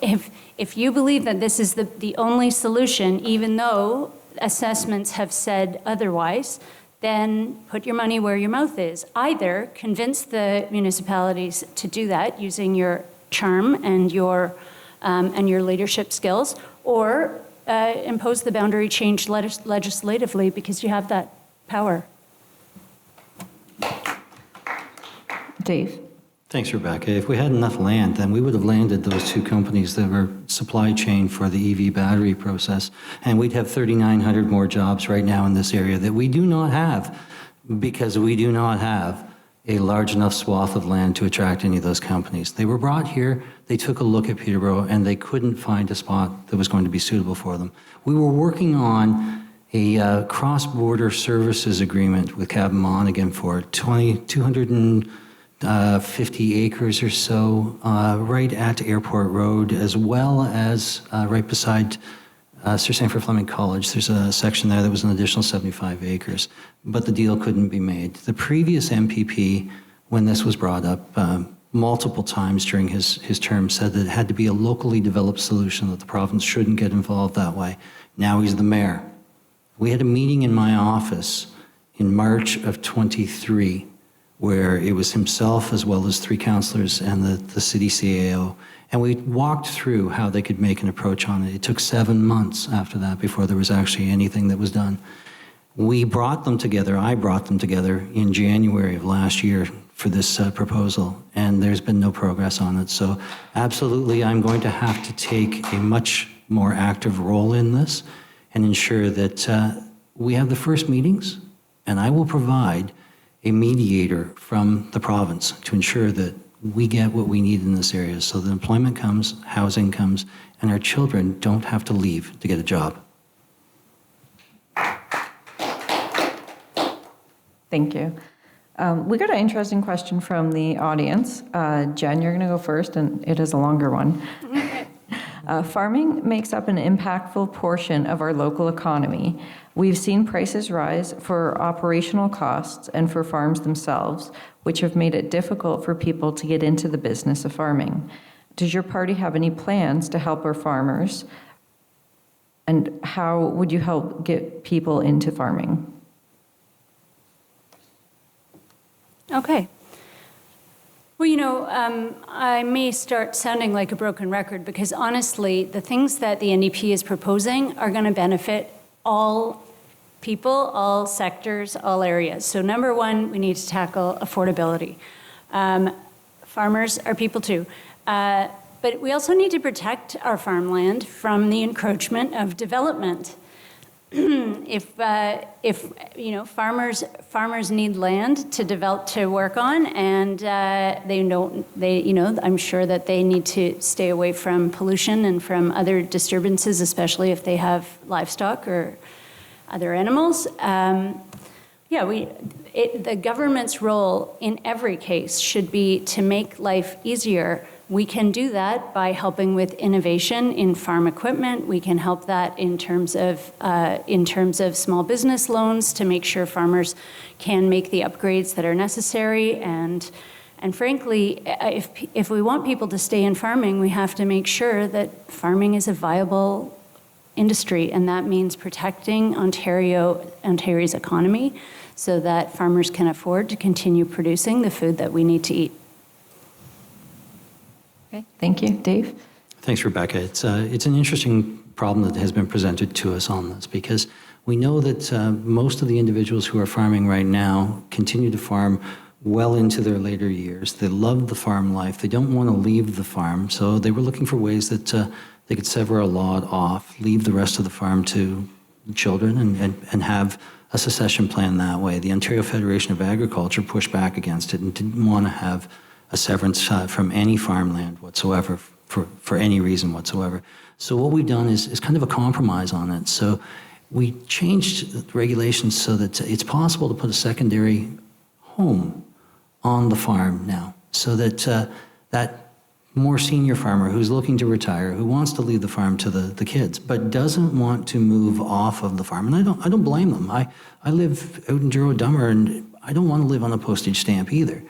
if you believe that this is the only solution, even though assessments have said otherwise, then put your money where your mouth is. Either convince the municipalities to do that using your charm and your leadership skills, or impose the boundary change legislatively because you have that power. Dave? Thanks, Rebecca. If we had enough land, then we would have landed those two companies that were supply chain for the EV battery process, and we'd have 3,900 more jobs right now in this area that we do not have because we do not have a large enough swath of land to attract any of those companies. They were brought here, they took a look at Peterborough, and they couldn't find a spot that was going to be suitable for them. We were working on a cross-border services agreement with Cab Monaghan for 250 acres or so, right at Airport Road, as well as right beside Sir Sanford Fleming College. There's a section there that was an additional 75 acres, but the deal couldn't be made. The previous MPP, when this was brought up multiple times during his term, said that it had to be a locally developed solution, that the province shouldn't get involved that way. Now he's the mayor. We had a meeting in my office in March of 23, where it was himself as well as 3 councillors and the city CAO. And we walked through how they could make an approach on it. It took 7 months after that before there was actually anything that was done. We brought them together, I brought them together in January of last year for this proposal, and there's been no progress on it. So absolutely, I'm going to have to take a much more active role in this and ensure that we have the first meetings, and I will provide a mediator from the province to ensure that we get what we need in this area so that employment comes, housing comes, and our children don't have to leave to get a job. Thank you. We got an interesting question from the audience. Jen, you're going to go first, and it is a longer one. Farming makes up an impactful portion of our local economy. We've seen prices rise for operational costs and for farms themselves, which have made it difficult for people to get into the business of farming. Does your party have any plans to help our farmers? And how would you help get people into farming? Okay. Well, you know, I may start sounding like a broken record because honestly, the things that the NDP is proposing are going to benefit all people, all sectors, all areas. So number one, we need to tackle affordability. Farmers are people too. But we also need to protect our farmland from the encroachment of development. If you know, farmers need land to develop, to work on, and you know, I'm sure that they need to stay away from pollution and from other disturbances, especially if they have livestock or other animals. The government's role in every case should be to make life easier. We can do that by helping with innovation in farm equipment. We can help that in terms of small business loans to make sure farmers can make the upgrades that are necessary. And frankly, if we want people to stay in farming, we have to make sure that farming is a viable industry, and that means protecting Ontario's economy so that farmers can afford to continue producing the food that we need to eat. Okay, thank you. Dave? Thanks, Rebecca. It's an interesting problem that has been presented to us on this because we know that most of the individuals who are farming right now continue to farm well into their later years. They love the farm life. They don't want to leave the farm, so they were looking for ways that they could sever a lot off, leave the rest of the farm to children, and have a succession plan that way. The Ontario Federation of Agriculture pushed back against it and didn't want to have a severance from any farmland whatsoever for any reason whatsoever. So what we've done is kind of a compromise on it. So we changed regulations so that it's possible to put a secondary home on the farm now, so that that more senior farmer who's looking to retire, who wants to leave the farm to the kids, but doesn't want to move off of the farm. And I don't blame them. I live out in Juro-Dummer, and I don't want to live on a postage stamp either.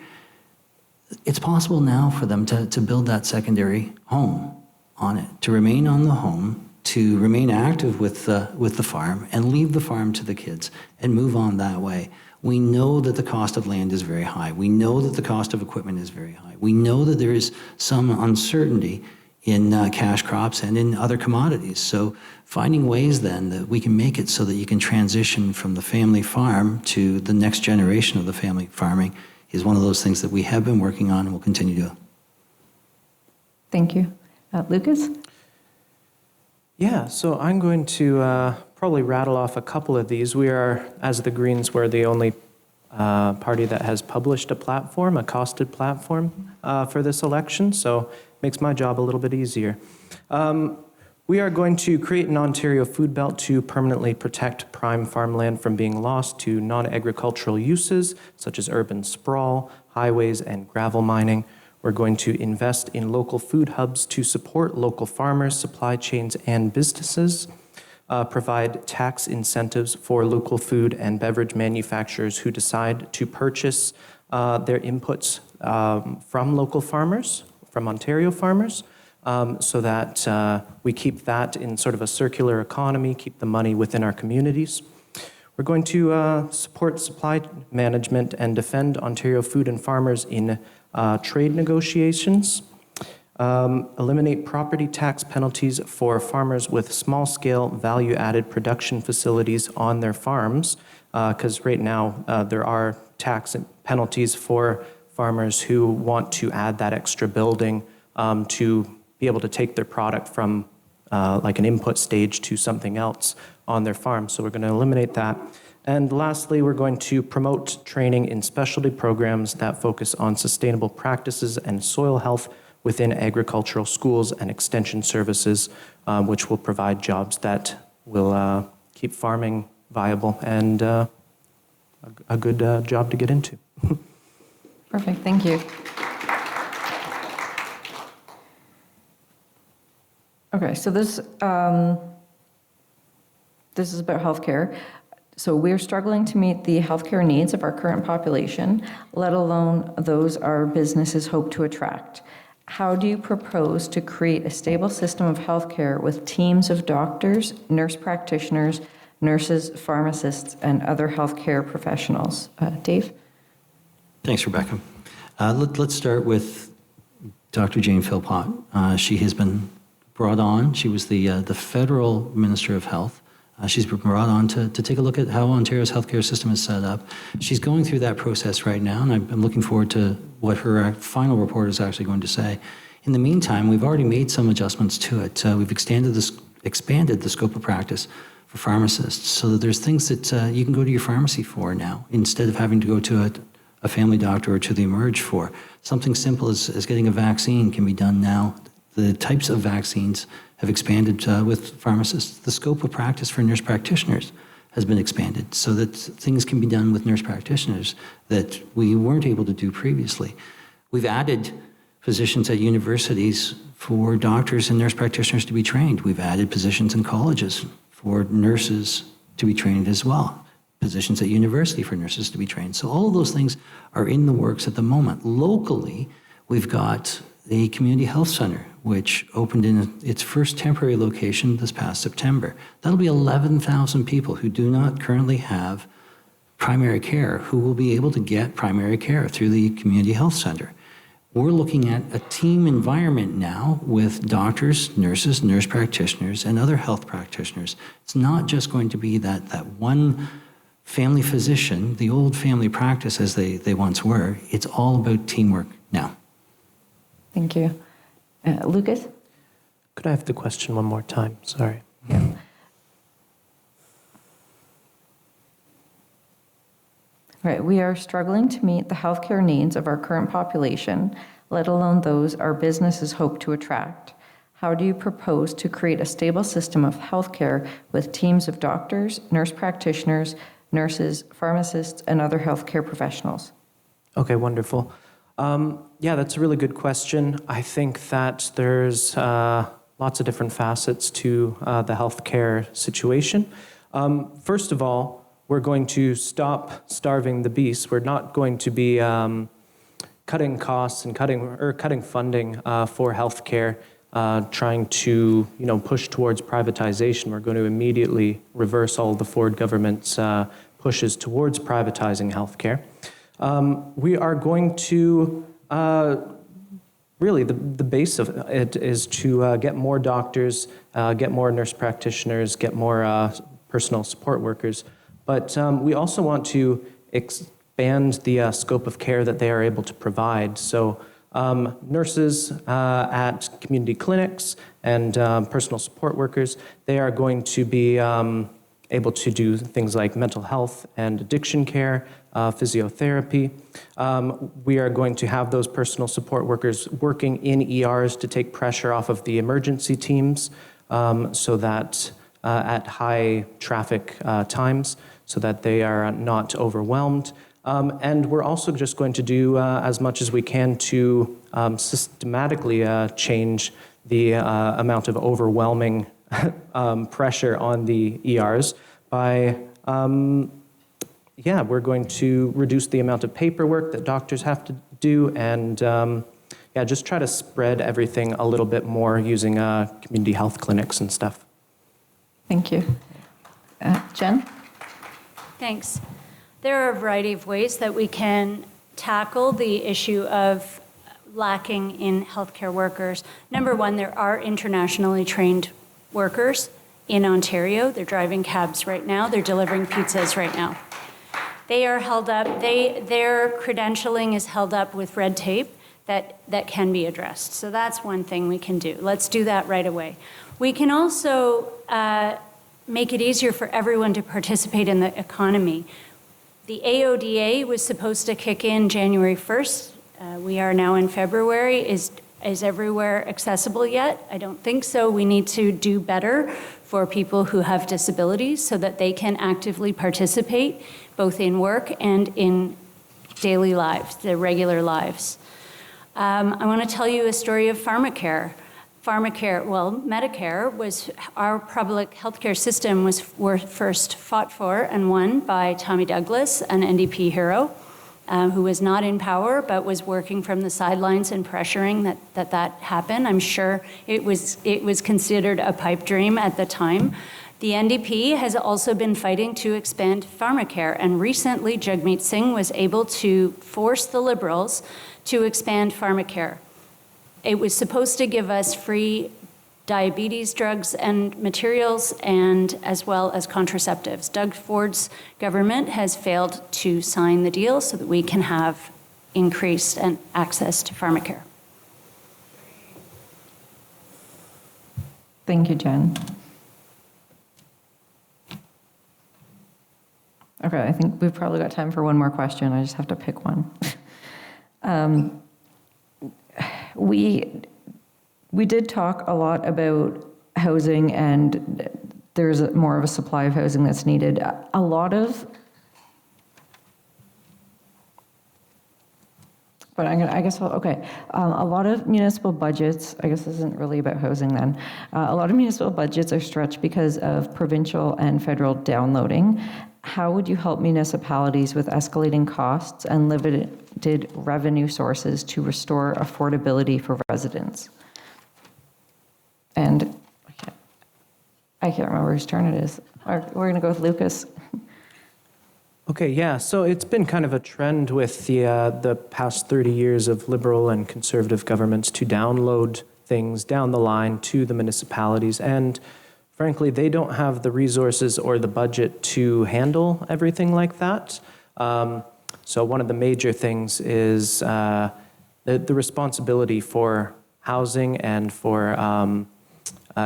It's possible now for them to build that secondary home on it, to remain on the home, to remain active with the farm, and leave the farm to the kids and move on that way. We know that the cost of land is very high. We know that the cost of equipment is very high. We know that there is some uncertainty in cash crops and in other commodities. So finding ways then that we can make it so that you can transition from the family farm to the next generation of the family farming is one of those things that we have been working on and will continue to. Thank you. Lucas? Yeah, so I'm going to probably rattle off a couple of these. We are, as the Greens, we're the only party that has published a platform, a costed platform for this election, so it makes my job a little bit easier. We are going to create an Ontario food belt to permanently protect prime farmland from being lost to non-agricultural uses, such as urban sprawl, highways, and gravel mining. We're going to invest in local food hubs to support local farmers, supply chains, and businesses, provide tax incentives for local food and beverage manufacturers who decide to purchase their inputs from local farmers, from Ontario farmers, so that we keep that in sort of a circular economy, keep the money within our communities. We're going to support supply management and defend Ontario food and farmers in trade negotiations, eliminate property tax penalties for farmers with small-scale value-added production facilities on their farms, because right now there are tax penalties for farmers who want to add that extra building to be able to take their product from like an input stage to something else on their farm. So we're going to eliminate that. And lastly, we're going to promote training in specialty programs that focus on sustainable practices and soil health within agricultural schools and extension services, which will provide jobs that will keep farming viable and a good job to get into. Perfect, thank you. Okay, so this is about healthcare. So we're struggling to meet the healthcare needs of our current population, let alone those our businesses hope to attract. How do you propose to create a stable system of healthcare with teams of doctors, nurse practitioners, nurses, pharmacists, and other healthcare professionals? Dave? Thanks, Rebecca. Let's start with Dr. Jane Philpott. She has been brought on. She was the federal Minister of Health. She's been brought on to take a look at how Ontario's healthcare system is set up. She's going through that process right now, and I'm looking forward to what her final report is actually going to say. In the meantime, we've already made some adjustments to it. We've expanded the scope of practice for pharmacists so that there's things that you can go to your pharmacy for now instead of having to go to a family doctor or to the Emerge for. Something simple as getting a vaccine can be done now. The types of vaccines have expanded with pharmacists. The scope of practice for nurse practitioners has been expanded so that things can be done with nurse practitioners that we weren't able to do previously. We've added positions at universities for doctors and nurse practitioners to be trained. We've added positions in colleges for nurses to be trained as well. Positions at university for nurses to be trained. So all of those things are in the works at the moment. Locally, we've got the Community Health Center, which opened in its first temporary location this past September. That'll be 11,000 people who do not currently have primary care, who will be able to get primary care through the Community Health Center. We're looking at a team environment now with doctors, nurses, nurse practitioners, and other health practitioners. It's not just going to be that one family physician, the old family practice as they once were. It's all about teamwork now. Thank you. Lucas? Could I have the question one more time? Sorry. Yeah. Right, we are struggling to meet the healthcare needs of our current population, let alone those our businesses hope to attract. How do you propose to create a stable system of healthcare with teams of doctors, nurse practitioners, nurses, pharmacists, and other healthcare professionals? Okay, wonderful. Yeah, that's a really good question. I think that there's lots of different facets to the healthcare situation. First of all, we're going to stop starving the beast. We're not going to be cutting costs and cutting funding for healthcare, trying to push towards privatization. We're going to immediately reverse all of the Ford government's pushes towards privatizing healthcare. We are going to, really, the base of it is to get more doctors, get more nurse practitioners, get more personal support workers. But we also want to expand the scope of care that they are able to provide. So nurses at community clinics and personal support workers, they are going to be able to do things like mental health and addiction care, physiotherapy. We are going to have those personal support workers working in ERs to take pressure off of the emergency teams so that at high traffic times, so that they are not overwhelmed. And we're also just going to do as much as we can to systematically change the amount of overwhelming pressure on the ERs by, we're going to reduce the amount of paperwork that doctors have to do and just try to spread everything a little bit more using community health clinics and stuff. Thank you. Jen? Thanks. There are a variety of ways that we can tackle the issue of lacking in healthcare workers. Number one, there are internationally trained workers in Ontario. They're driving cabs right now. They're delivering pizzas right now. They are held up, their credentialing is held up with red tape that can be addressed. So that's one thing we can do. Let's do that right away. We can also make it easier for everyone to participate in the economy. The AODA was supposed to kick in January 1st. We are now in February. Is everywhere accessible yet? I don't think so. We need to do better for people who have disabilities so that they can actively participate both in work and in daily lives, their regular lives. I want to tell you a story of pharmacare. Medicare was our public healthcare system were first fought for and won by Tommy Douglas, an NDP hero, who was not in power but was working from the sidelines and pressuring that happened. I'm sure it was considered a pipe dream at the time. The NDP has also been fighting to expand pharmacare, and recently Jagmeet Singh was able to force the Liberals to expand pharmacare. It was supposed to give us free diabetes drugs and materials, and as well as contraceptives. Doug Ford's government has failed to sign the deal so that we can have increased access to pharmacare. Thank you, Jen. Okay, I think we've probably got time for one more question. I just have to pick one. We did talk a lot about housing, and there's more of a supply of housing that's needed. A lot of municipal budgets, I guess this isn't really about housing then. A lot of municipal budgets are stretched because of provincial and federal downloading. How would you help municipalities with escalating costs and limited revenue sources to restore affordability for residents? And I can't remember whose turn it is. We're going to go with Lucas. Okay, yeah, so it's been kind of a trend with the past 30 years of Liberal and Conservative governments to download things down the line to the municipalities, and frankly, they don't have the resources or the budget to handle everything like that. So one of the major things is the responsibility for housing and for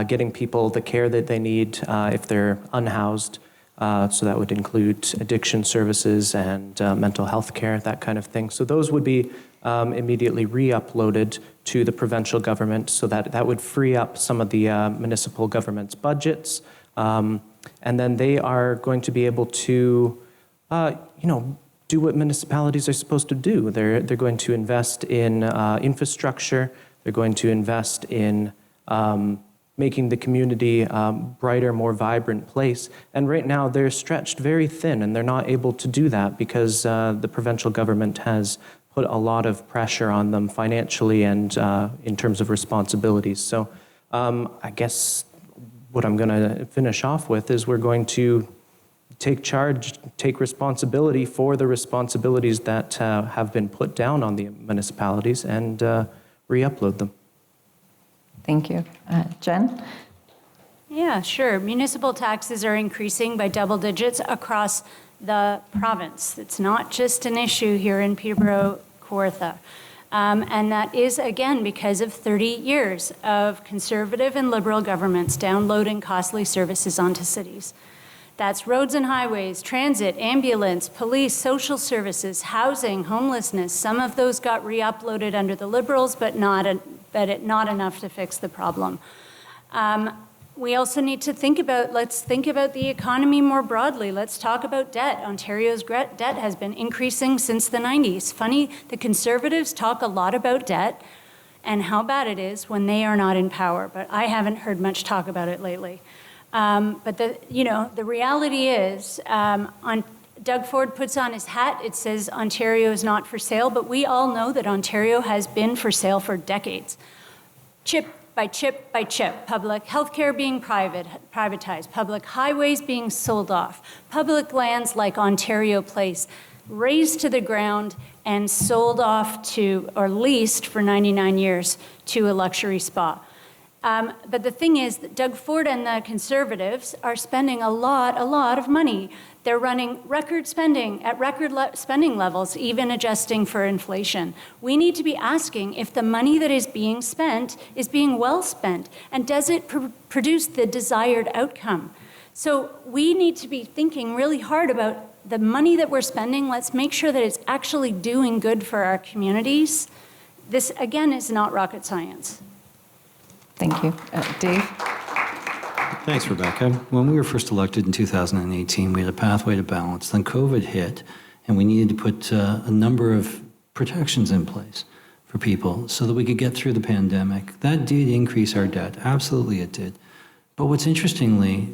getting people the care that they need if they're unhoused. So that would include addiction services and mental health care, that kind of thing. So those would be immediately re-uploaded to the provincial government, so that would free up some of the municipal government's budgets. And then they are going to be able to, do what municipalities are supposed to do. They're going to invest in infrastructure. They're going to invest in making the community brighter, more vibrant place. And right now they're stretched very thin, and they're not able to do that because the provincial government has put a lot of pressure on them financially and in terms of responsibilities. So I guess what I'm going to finish off with is we're going to take charge, take responsibility for the responsibilities that have been put down on the municipalities and re-upload them. Thank you. Jen? Yeah, sure. Municipal taxes are increasing by double digits across the province. It's not just an issue here in Peterborough, Kawartha. And that is, again, because of 30 years of Conservative and Liberal governments downloading costly services onto cities. That's roads and highways, transit, ambulance, police, social services, housing, homelessness. Some of those got re-uploaded under the Liberals, but not enough to fix the problem. We also need to let's think about the economy more broadly. Let's talk about debt. Ontario's debt has been increasing since the 90s. Funny, the Conservatives talk a lot about debt and how bad it is when they are not in power, but I haven't heard much talk about it lately. But the reality is, Doug Ford puts on his hat, it says Ontario is not for sale, but we all know that Ontario has been for sale for decades. Chip by chip by chip, public healthcare being privatized, public highways being sold off, public lands like Ontario Place razed to the ground and sold off to, or leased for 99 years to a luxury spa. But the thing is that Doug Ford and the Conservatives are spending a lot of money. They're running record spending at record spending levels, even adjusting for inflation. We need to be asking if the money that is being spent is being well spent, and does it produce the desired outcome? So we need to be thinking really hard about the money that we're spending. Let's make sure that it's actually doing good for our communities. This, again, is not rocket science. Thank you. Dave? Thanks, Rebecca. When we were first elected in 2018, we had a pathway to balance. Then COVID hit, and we needed to put a number of protections in place for people so that we could get through the pandemic. That did increase our debt. Absolutely it did. But what interestingly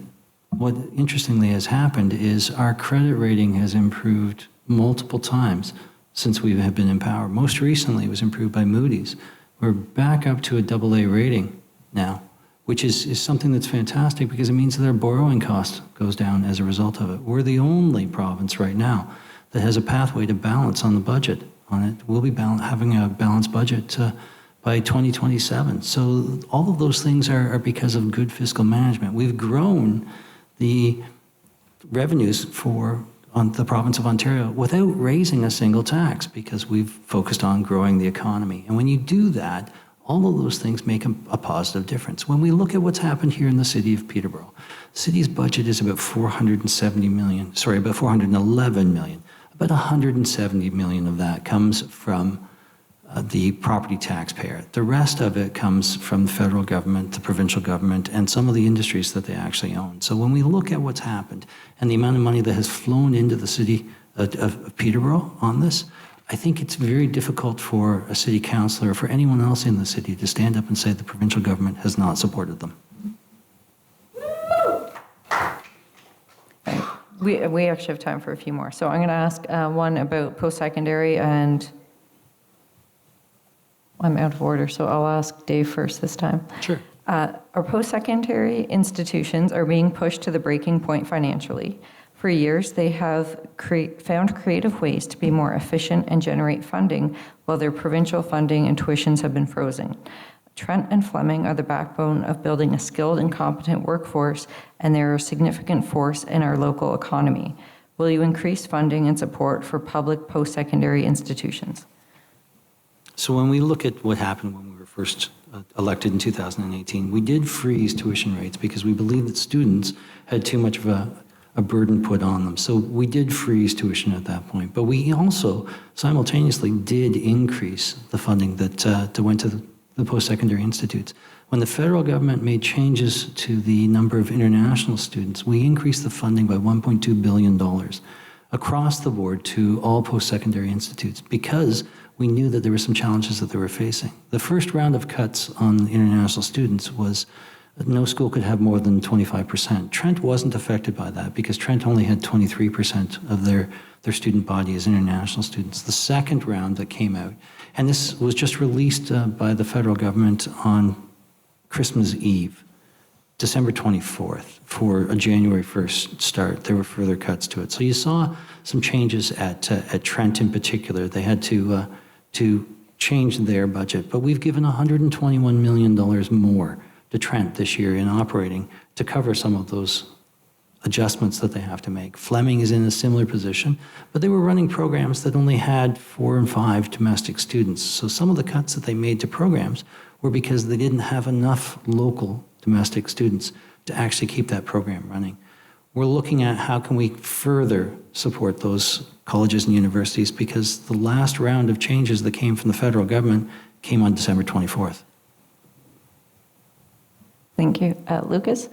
has happened is our credit rating has improved multiple times since we have been in power. Most recently, it was improved by Moody's. We're back up to a AA rating now, which is something that's fantastic because it means that our borrowing cost goes down as a result of it. We're the only province right now that has a pathway to balance on the budget on it. We'll be having a balanced budget by 2027. So all of those things are because of good fiscal management. We've grown the revenues on the province of Ontario without raising a single tax because we've focused on growing the economy. And when you do that, all of those things make a positive difference. When we look at what's happened here in the city of Peterborough, the city's budget is about $411 million. About $170 million of that comes from the property taxpayer. The rest of it comes from the federal government, the provincial government, and some of the industries that they actually own. So when we look at what's happened and the amount of money that has flown into the city of Peterborough on this, I think it's very difficult for a city councillor or for anyone else in the city to stand up and say the provincial government has not supported them. We actually have time for a few more. So I'm going to ask one about post-secondary, and I'm out of order, so I'll ask Dave first this time. Sure. Our post-secondary institutions are being pushed to the breaking point financially. For years, they have found creative ways to be more efficient and generate funding, while their provincial funding and tuitions have been frozen. Trent and Fleming are the backbone of building a skilled and competent workforce, and they're a significant force in our local economy. Will you increase funding and support for public post-secondary institutions? So when we look at what happened when we were first elected in 2018, we did freeze tuition rates because we believed that students had too much of a burden put on them. So we did freeze tuition at that point. But we also simultaneously did increase the funding that went to the post-secondary institutes. When the federal government made changes to the number of international students, we increased the funding by $1.2 billion across the board to all post-secondary institutes because we knew that there were some challenges that they were facing. The first round of cuts on international students was no school could have more than 25%. Trent wasn't affected by that because Trent only had 23% of their student body as international students. The second round that came out, and this was just released by the federal government on Christmas Eve, December 24th, for a January 1st start. There were further cuts to it. So you saw some changes at Trent in particular. They had to change their budget, but we've given $121 million more to Trent this year in operating to cover some of those adjustments that they have to make. Fleming is in a similar position, but they were running programs that only had 4 and 5 domestic students. So some of the cuts that they made to programs were because they didn't have enough local domestic students to actually keep that program running. we're looking at how can we further support those colleges and universities, because the last round of changes that came from the federal government came on December 24th. Thank you. Lucas?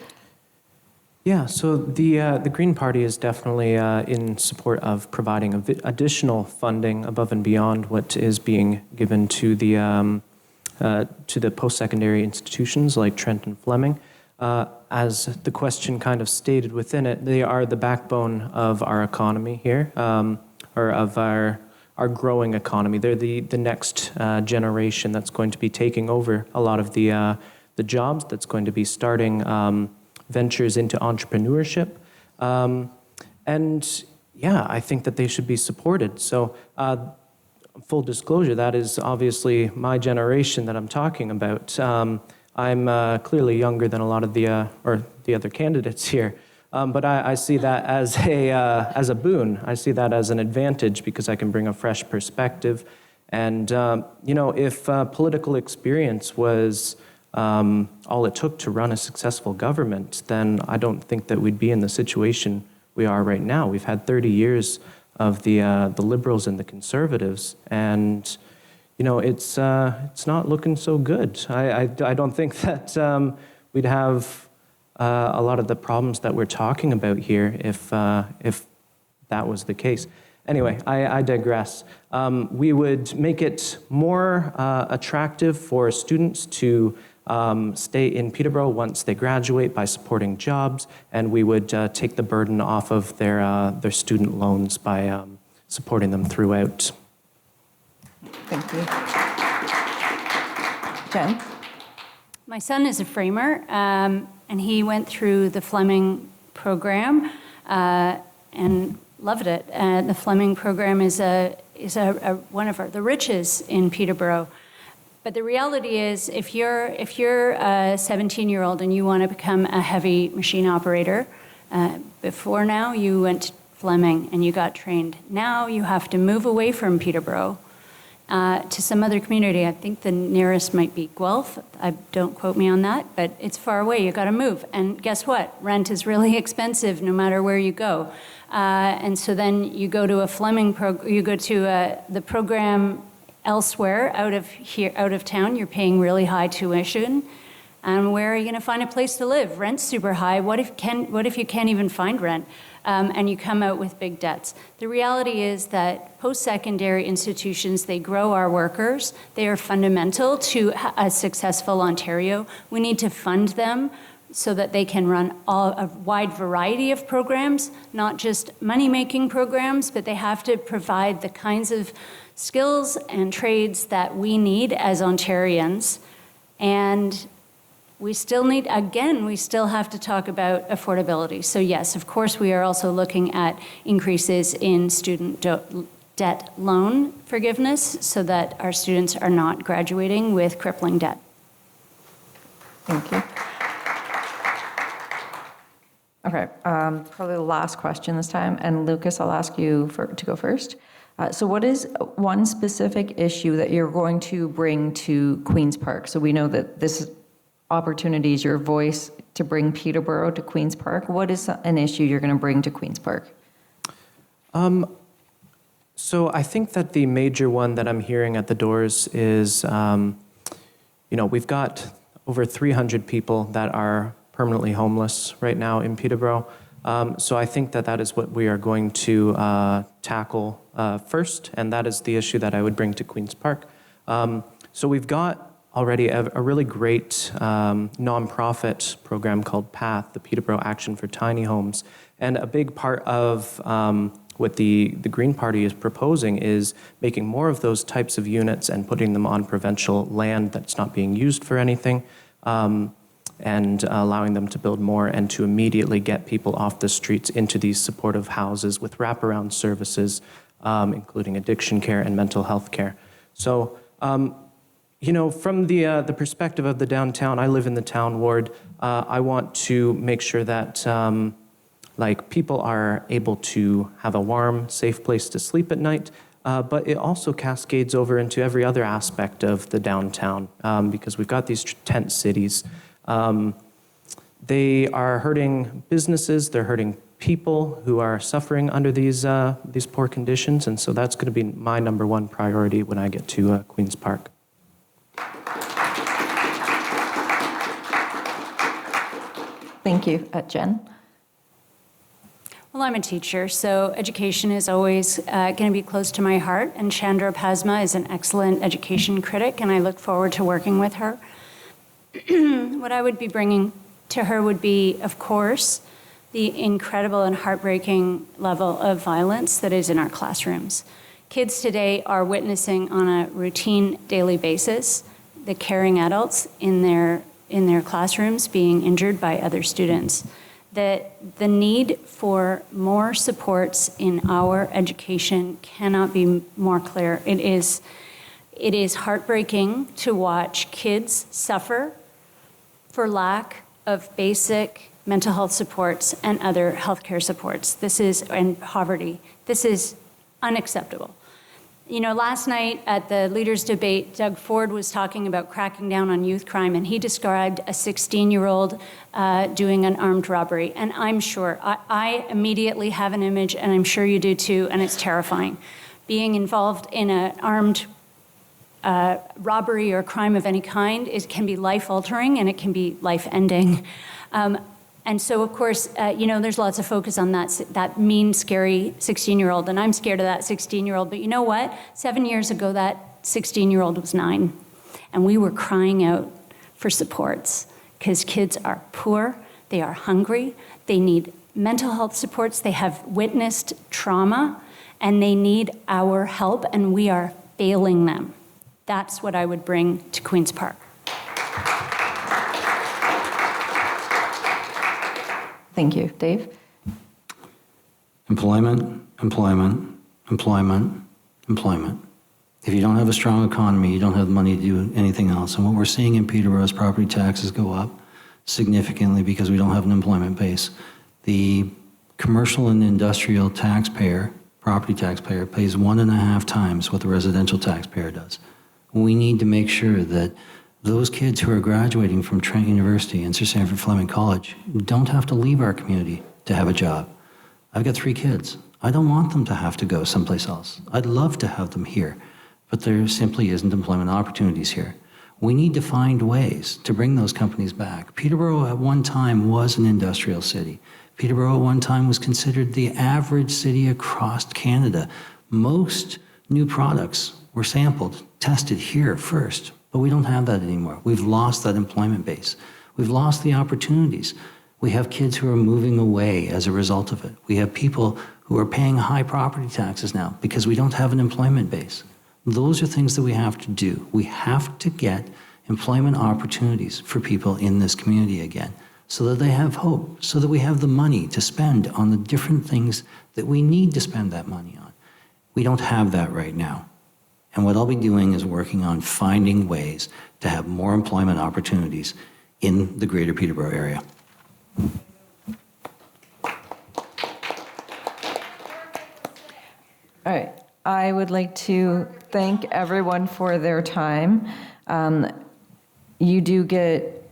Yeah, so the Green Party is definitely in support of providing additional funding above and beyond what is being given to the post-secondary institutions like Trent and Fleming. As the question kind of stated within it, they are the backbone of our economy here, or of our growing economy. They're the next generation that's going to be taking over a lot of the jobs, that's going to be starting ventures into entrepreneurship. And yeah, I think that they should be supported. So full disclosure, that is obviously my generation that I'm talking about. I'm clearly younger than a lot of the other candidates here, but I see that as a boon. I see that as an advantage because I can bring a fresh perspective. And if political experience was all it took to run a successful government, then I don't think that we'd be in the situation we are right now. We've had 30 years of the Liberals and the Conservatives, and it's not looking so good. I don't think that we'd have a lot of the problems that we're talking about here if that was the case. Anyway, I digress. We would make it more attractive for students to stay in Peterborough once they graduate by supporting jobs, and we would take the burden off of their student loans by supporting them throughout. Thank you. Jen? My son is a framer, and he went through the Fleming program and loved it. The Fleming program is one of the riches in Peterborough. But the reality is, if you're a 17-year-old and you want to become a heavy machine operator, before now you went to Fleming and you got trained. Now you have to move away from Peterborough to some other community. I think the nearest might be Guelph. Don't quote me on that, but it's far away. You got to move. And guess what? Rent is really expensive no matter where you go. And so then you go to a Fleming you go to the program elsewhere out of town. You're paying really high tuition. And where are you going to find a place to live? Rent's super high. What if you can't even find rent? And you come out with big debts. The reality is that post-secondary institutions, they grow our workers. They are fundamental to a successful Ontario. We need to fund them so that they can run a wide variety of programs, not just money-making programs, but they have to provide the kinds of skills and trades that we need as Ontarians. And we still have to talk about affordability. So yes, of course, we are also looking at increases in student debt loan forgiveness so that our students are not graduating with crippling debt. Thank you. Okay, probably the last question this time, and Lucas, I'll ask you to go first. So what is one specific issue that you're going to bring to Queen's Park? So we know that this opportunity is your voice to bring Peterborough to Queen's Park. What is an issue you're going to bring to Queen's Park? So I think that the major one that I'm hearing at the doors is, we've got over 300 people that are permanently homeless right now in Peterborough. So I think that is what we are going to tackle first, and that is the issue that I would bring to Queen's Park. So we've got already a really great nonprofit program called PATH, the Peterborough Action for Tiny Homes. And a big part of what the Green Party is proposing is making more of those types of units and putting them on provincial land that's not being used for anything, and allowing them to build more and to immediately get people off the streets into these supportive houses with wraparound services, including addiction care and mental health care. So, from the perspective of the downtown, I live in the town ward. I want to make sure that people are able to have a warm, safe place to sleep at night, but it also cascades over into every other aspect of the downtown because we've got these tent cities. They are hurting businesses, they're hurting people who are suffering under these poor conditions, and so that's going to be my number one priority when I get to Queen's Park. Thank you. Jen? Well, I'm a teacher, so education is always going to be close to my heart, and Chandra Pasma is an excellent education critic, and I look forward to working with her. What I would be bringing to her would be, of course, the incredible and heartbreaking level of violence that is in our classrooms. Kids today are witnessing on a routine daily basis the caring adults in their classrooms being injured by other students. The need for more supports in our education cannot be more clear. It is heartbreaking to watch kids suffer for lack of basic mental health supports and other healthcare supports. And poverty. This is unacceptable. You know, last night at the leaders' debate, Doug Ford was talking about cracking down on youth crime, and he described a 16-year-old doing an armed robbery. And I'm sure, I immediately have an image, and I'm sure you do too, and it's terrifying. Being involved in an armed robbery or crime of any kind, it can be life-altering and it can be life-ending. And so, of course, you know, there's lots of focus on that mean, scary 16-year-old, and I'm scared of that 16-year-old. But you know what? 7 years ago, that 16-year-old was 9, and we were crying out for supports because kids are poor, they are hungry, they need mental health supports, they have witnessed trauma, and they need our help, and we are failing them. That's what I would bring to Queen's Park. Thank you. Dave? Employment, employment, employment, employment. If you don't have a strong economy, you don't have the money to do anything else. And what we're seeing in Peterborough is property taxes go up significantly because we don't have an employment base. The commercial and industrial taxpayer, property taxpayer, pays 1.5 times what the residential taxpayer does. We need to make sure that those kids who are graduating from Trent University and Sir Sanford Fleming College don't have to leave our community to have a job. I've got 3 kids. I don't want them to have to go someplace else. I'd love to have them here, but there simply isn't employment opportunities here. We need to find ways to bring those companies back. Peterborough at one time was an industrial city. Peterborough at one time was considered the average city across Canada. Most new products were sampled, tested here first. But we don't have that anymore. We've lost that employment base. We've lost the opportunities. We have kids who are moving away as a result of it. We have people who are paying high property taxes now because we don't have an employment base. Those are things that we have to do. We have to get employment opportunities for people in this community again so that they have hope, so that we have the money to spend on the different things that we need to spend that money on. We don't have that right now. And what I'll be doing is working on finding ways to have more employment opportunities in the greater Peterborough area. All right. I would like to thank everyone for their time. You do get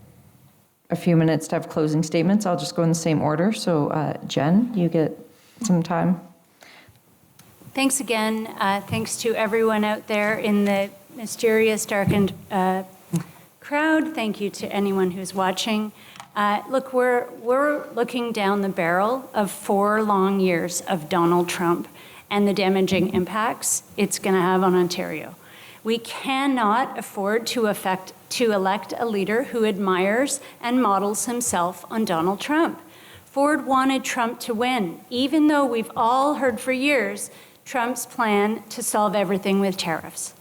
a few minutes to have closing statements. I'll just go in the same order. So Jen, you get some time. Thanks again. Thanks to everyone out there in the mysterious, darkened crowd. Thank you to anyone who's watching. Look, we're looking down the barrel of 4 long years of Donald Trump and the damaging impacts it's going to have on Ontario. We cannot afford to elect a leader who admires and models himself on Donald Trump. Ford wanted Trump to win, even though we've all heard for years Trump's plan to solve everything with tariffs.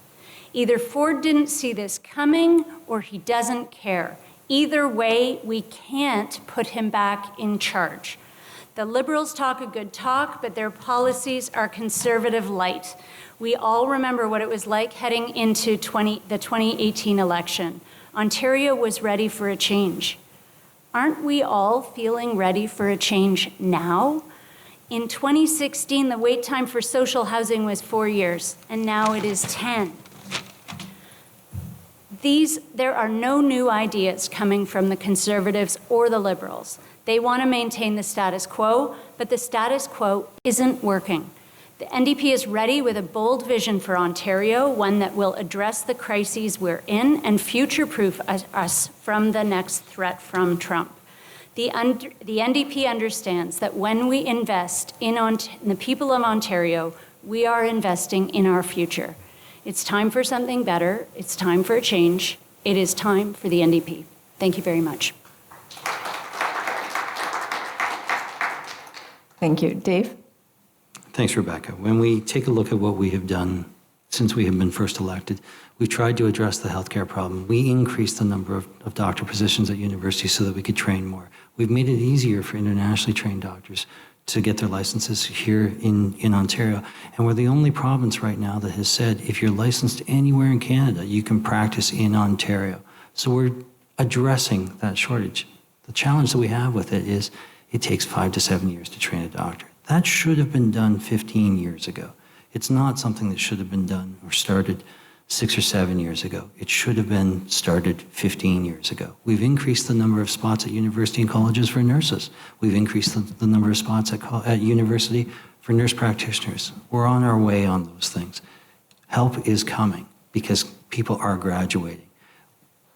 Either Ford didn't see this coming or he doesn't care. Either way, we can't put him back in charge. The Liberals talk a good talk, but their policies are conservative light. We all remember what it was like heading into the 2018 election. Ontario was ready for a change. Aren't we all feeling ready for a change now? In 2016, the wait time for social housing was 4 years, and now it is 10. There are no new ideas coming from the Conservatives or the Liberals. They want to maintain the status quo, but the status quo isn't working. The NDP is ready with a bold vision for Ontario, one that will address the crises we're in and future-proof us from the next threat from Trump. The NDP understands that when we invest in the people of Ontario, we are investing in our future. It's time for something better. It's time for a change. It is time for the NDP. Thank you very much. Thank you. Dave? Thanks, Rebecca. When we take a look at what we have done since we have been first elected, we've tried to address the healthcare problem. We increased the number of doctor positions at universities so that we could train more. We've made it easier for internationally trained doctors to get their licenses here in Ontario. And we're the only province right now that has said, if you're licensed anywhere in Canada, you can practice in Ontario. So we're addressing that shortage. The challenge that we have with it is it takes 5 to 7 years to train a doctor. That should have been done 15 years ago. It's not something that should have been done or started 6 or 7 years ago. It should have been started 15 years ago. We've increased the number of spots at university and colleges for nurses. We've increased the number of spots at university for nurse practitioners. We're on our way on those things. Help is coming because people are graduating.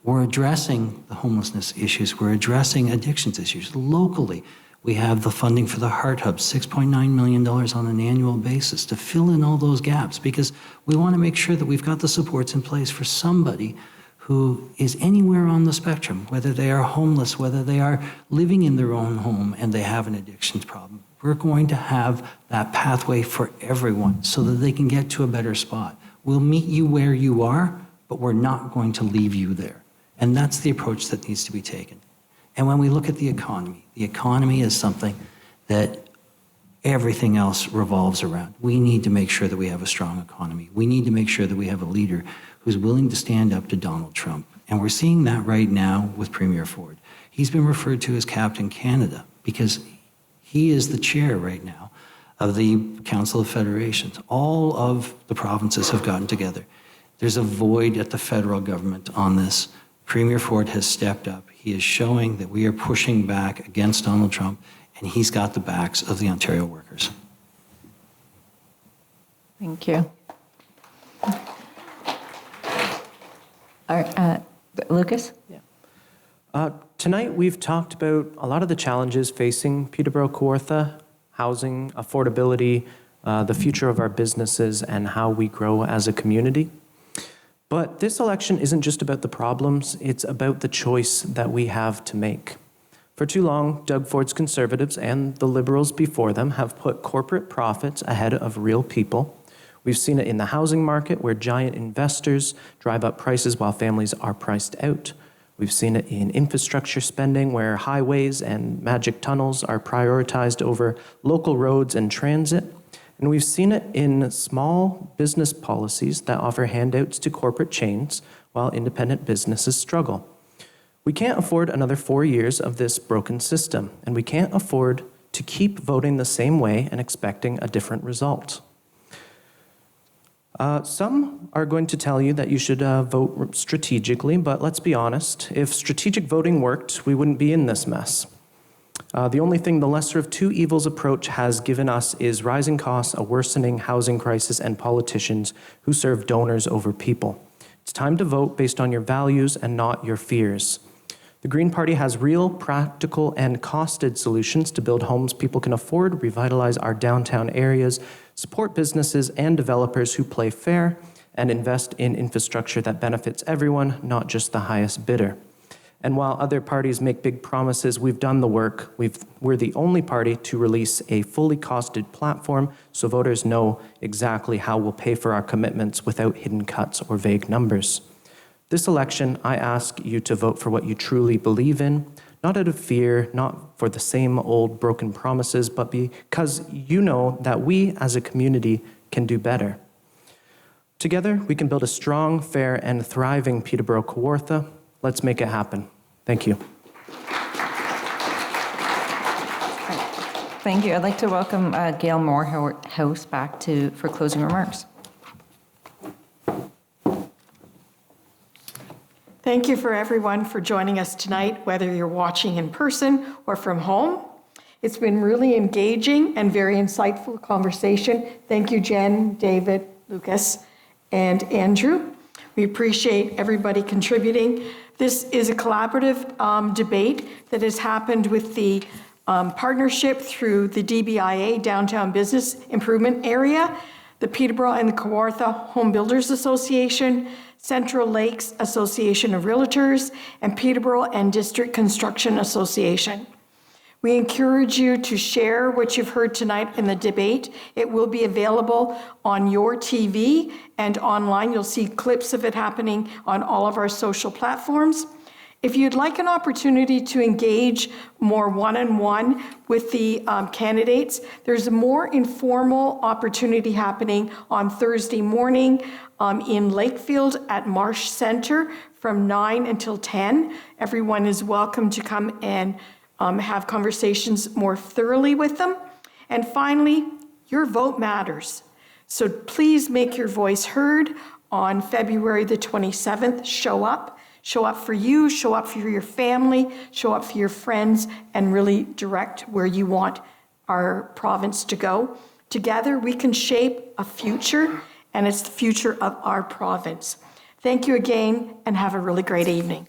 We're addressing the homelessness issues. We're addressing addictions issues locally. We have the funding for the Heart Hub, $6.9 million on an annual basis to fill in all those gaps because we want to make sure that we've got the supports in place for somebody who is anywhere on the spectrum, whether they are homeless, whether they are living in their own home and they have an addictions problem. We're going to have that pathway for everyone so that they can get to a better spot. We'll meet you where you are, but we're not going to leave you there. And that's the approach that needs to be taken. And when we look at the economy is something that everything else revolves around. We need to make sure that we have a strong economy. We need to make sure that we have a leader who's willing to stand up to Donald Trump. And we're seeing that right now with Premier Ford. He's been referred to as Captain Canada because he is the chair right now of the Council of Federations. All of the provinces have gotten together. There's a void at the federal government on this. Premier Ford has stepped up. He is showing that we are pushing back against Donald Trump, and he's got the backs of the Ontario workers. Thank you. All right, Lucas? Tonight, we've talked about a lot of the challenges facing Peterborough, Kawartha, housing, affordability, the future of our businesses, and how we grow as a community. But this election isn't just about the problems, it's about the choice that we have to make. For too long, Doug Ford's Conservatives and the Liberals before them have put corporate profits ahead of real people. We've seen it in the housing market where giant investors drive up prices while families are priced out. We've seen it in infrastructure spending where highways and magic tunnels are prioritized over local roads and transit. And we've seen it in small business policies that offer handouts to corporate chains while independent businesses struggle. We can't afford another 4 years of this broken system, and we can't afford to keep voting the same way and expecting a different result. Some are going to tell you that you should vote strategically, but let's be honest, if strategic voting worked, we wouldn't be in this mess. The only thing the lesser of two evils approach has given us is rising costs, a worsening housing crisis, and politicians who serve donors over people. It's time to vote based on your values and not your fears. The Green Party has real, practical, and costed solutions to build homes people can afford, revitalize our downtown areas, support businesses and developers who play fair, and invest in infrastructure that benefits everyone, not just the highest bidder. And while other parties make big promises, we've done the work. We're the only party to release a fully costed platform so voters know exactly how we'll pay for our commitments without hidden cuts or vague numbers. This election, I ask you to vote for what you truly believe in, not out of fear, not for the same old broken promises, but because you know that we as a community can do better. Together, we can build a strong, fair, and thriving Peterborough Kawartha. Let's make it happen. Thank you. Thank you. I'd like to welcome Gail Morehouse back for closing remarks. Thank you for everyone for joining us tonight, whether you're watching in person or from home. It's been really engaging and very insightful conversation. Thank you, Jen, David, Lucas, and Andrew. We appreciate everybody contributing. This is a collaborative debate that has happened with the partnership through the DBIA, Downtown Business Improvement Area, the Peterborough and the Kawartha Home Builders Association, Central Lakes Association of Realtors, and Peterborough and District Construction Association. We encourage you to share what you've heard tonight in the debate. It will be available on your TV and online. You'll see clips of it happening on all of our social platforms. If you'd like an opportunity to engage more one-on-one with the candidates, there's a more informal opportunity happening on Thursday morning in Lakefield at Marsh Center from 9 until 10. Everyone is welcome to come and have conversations more thoroughly with them. And finally, your vote matters. So please make your voice heard on February the 27th. Show up. Show up for you, show up for your family, show up for your friends, and really direct where you want our province to go. Together, we can shape a future, and it's the future of our province. Thank you again, and have a really great evening.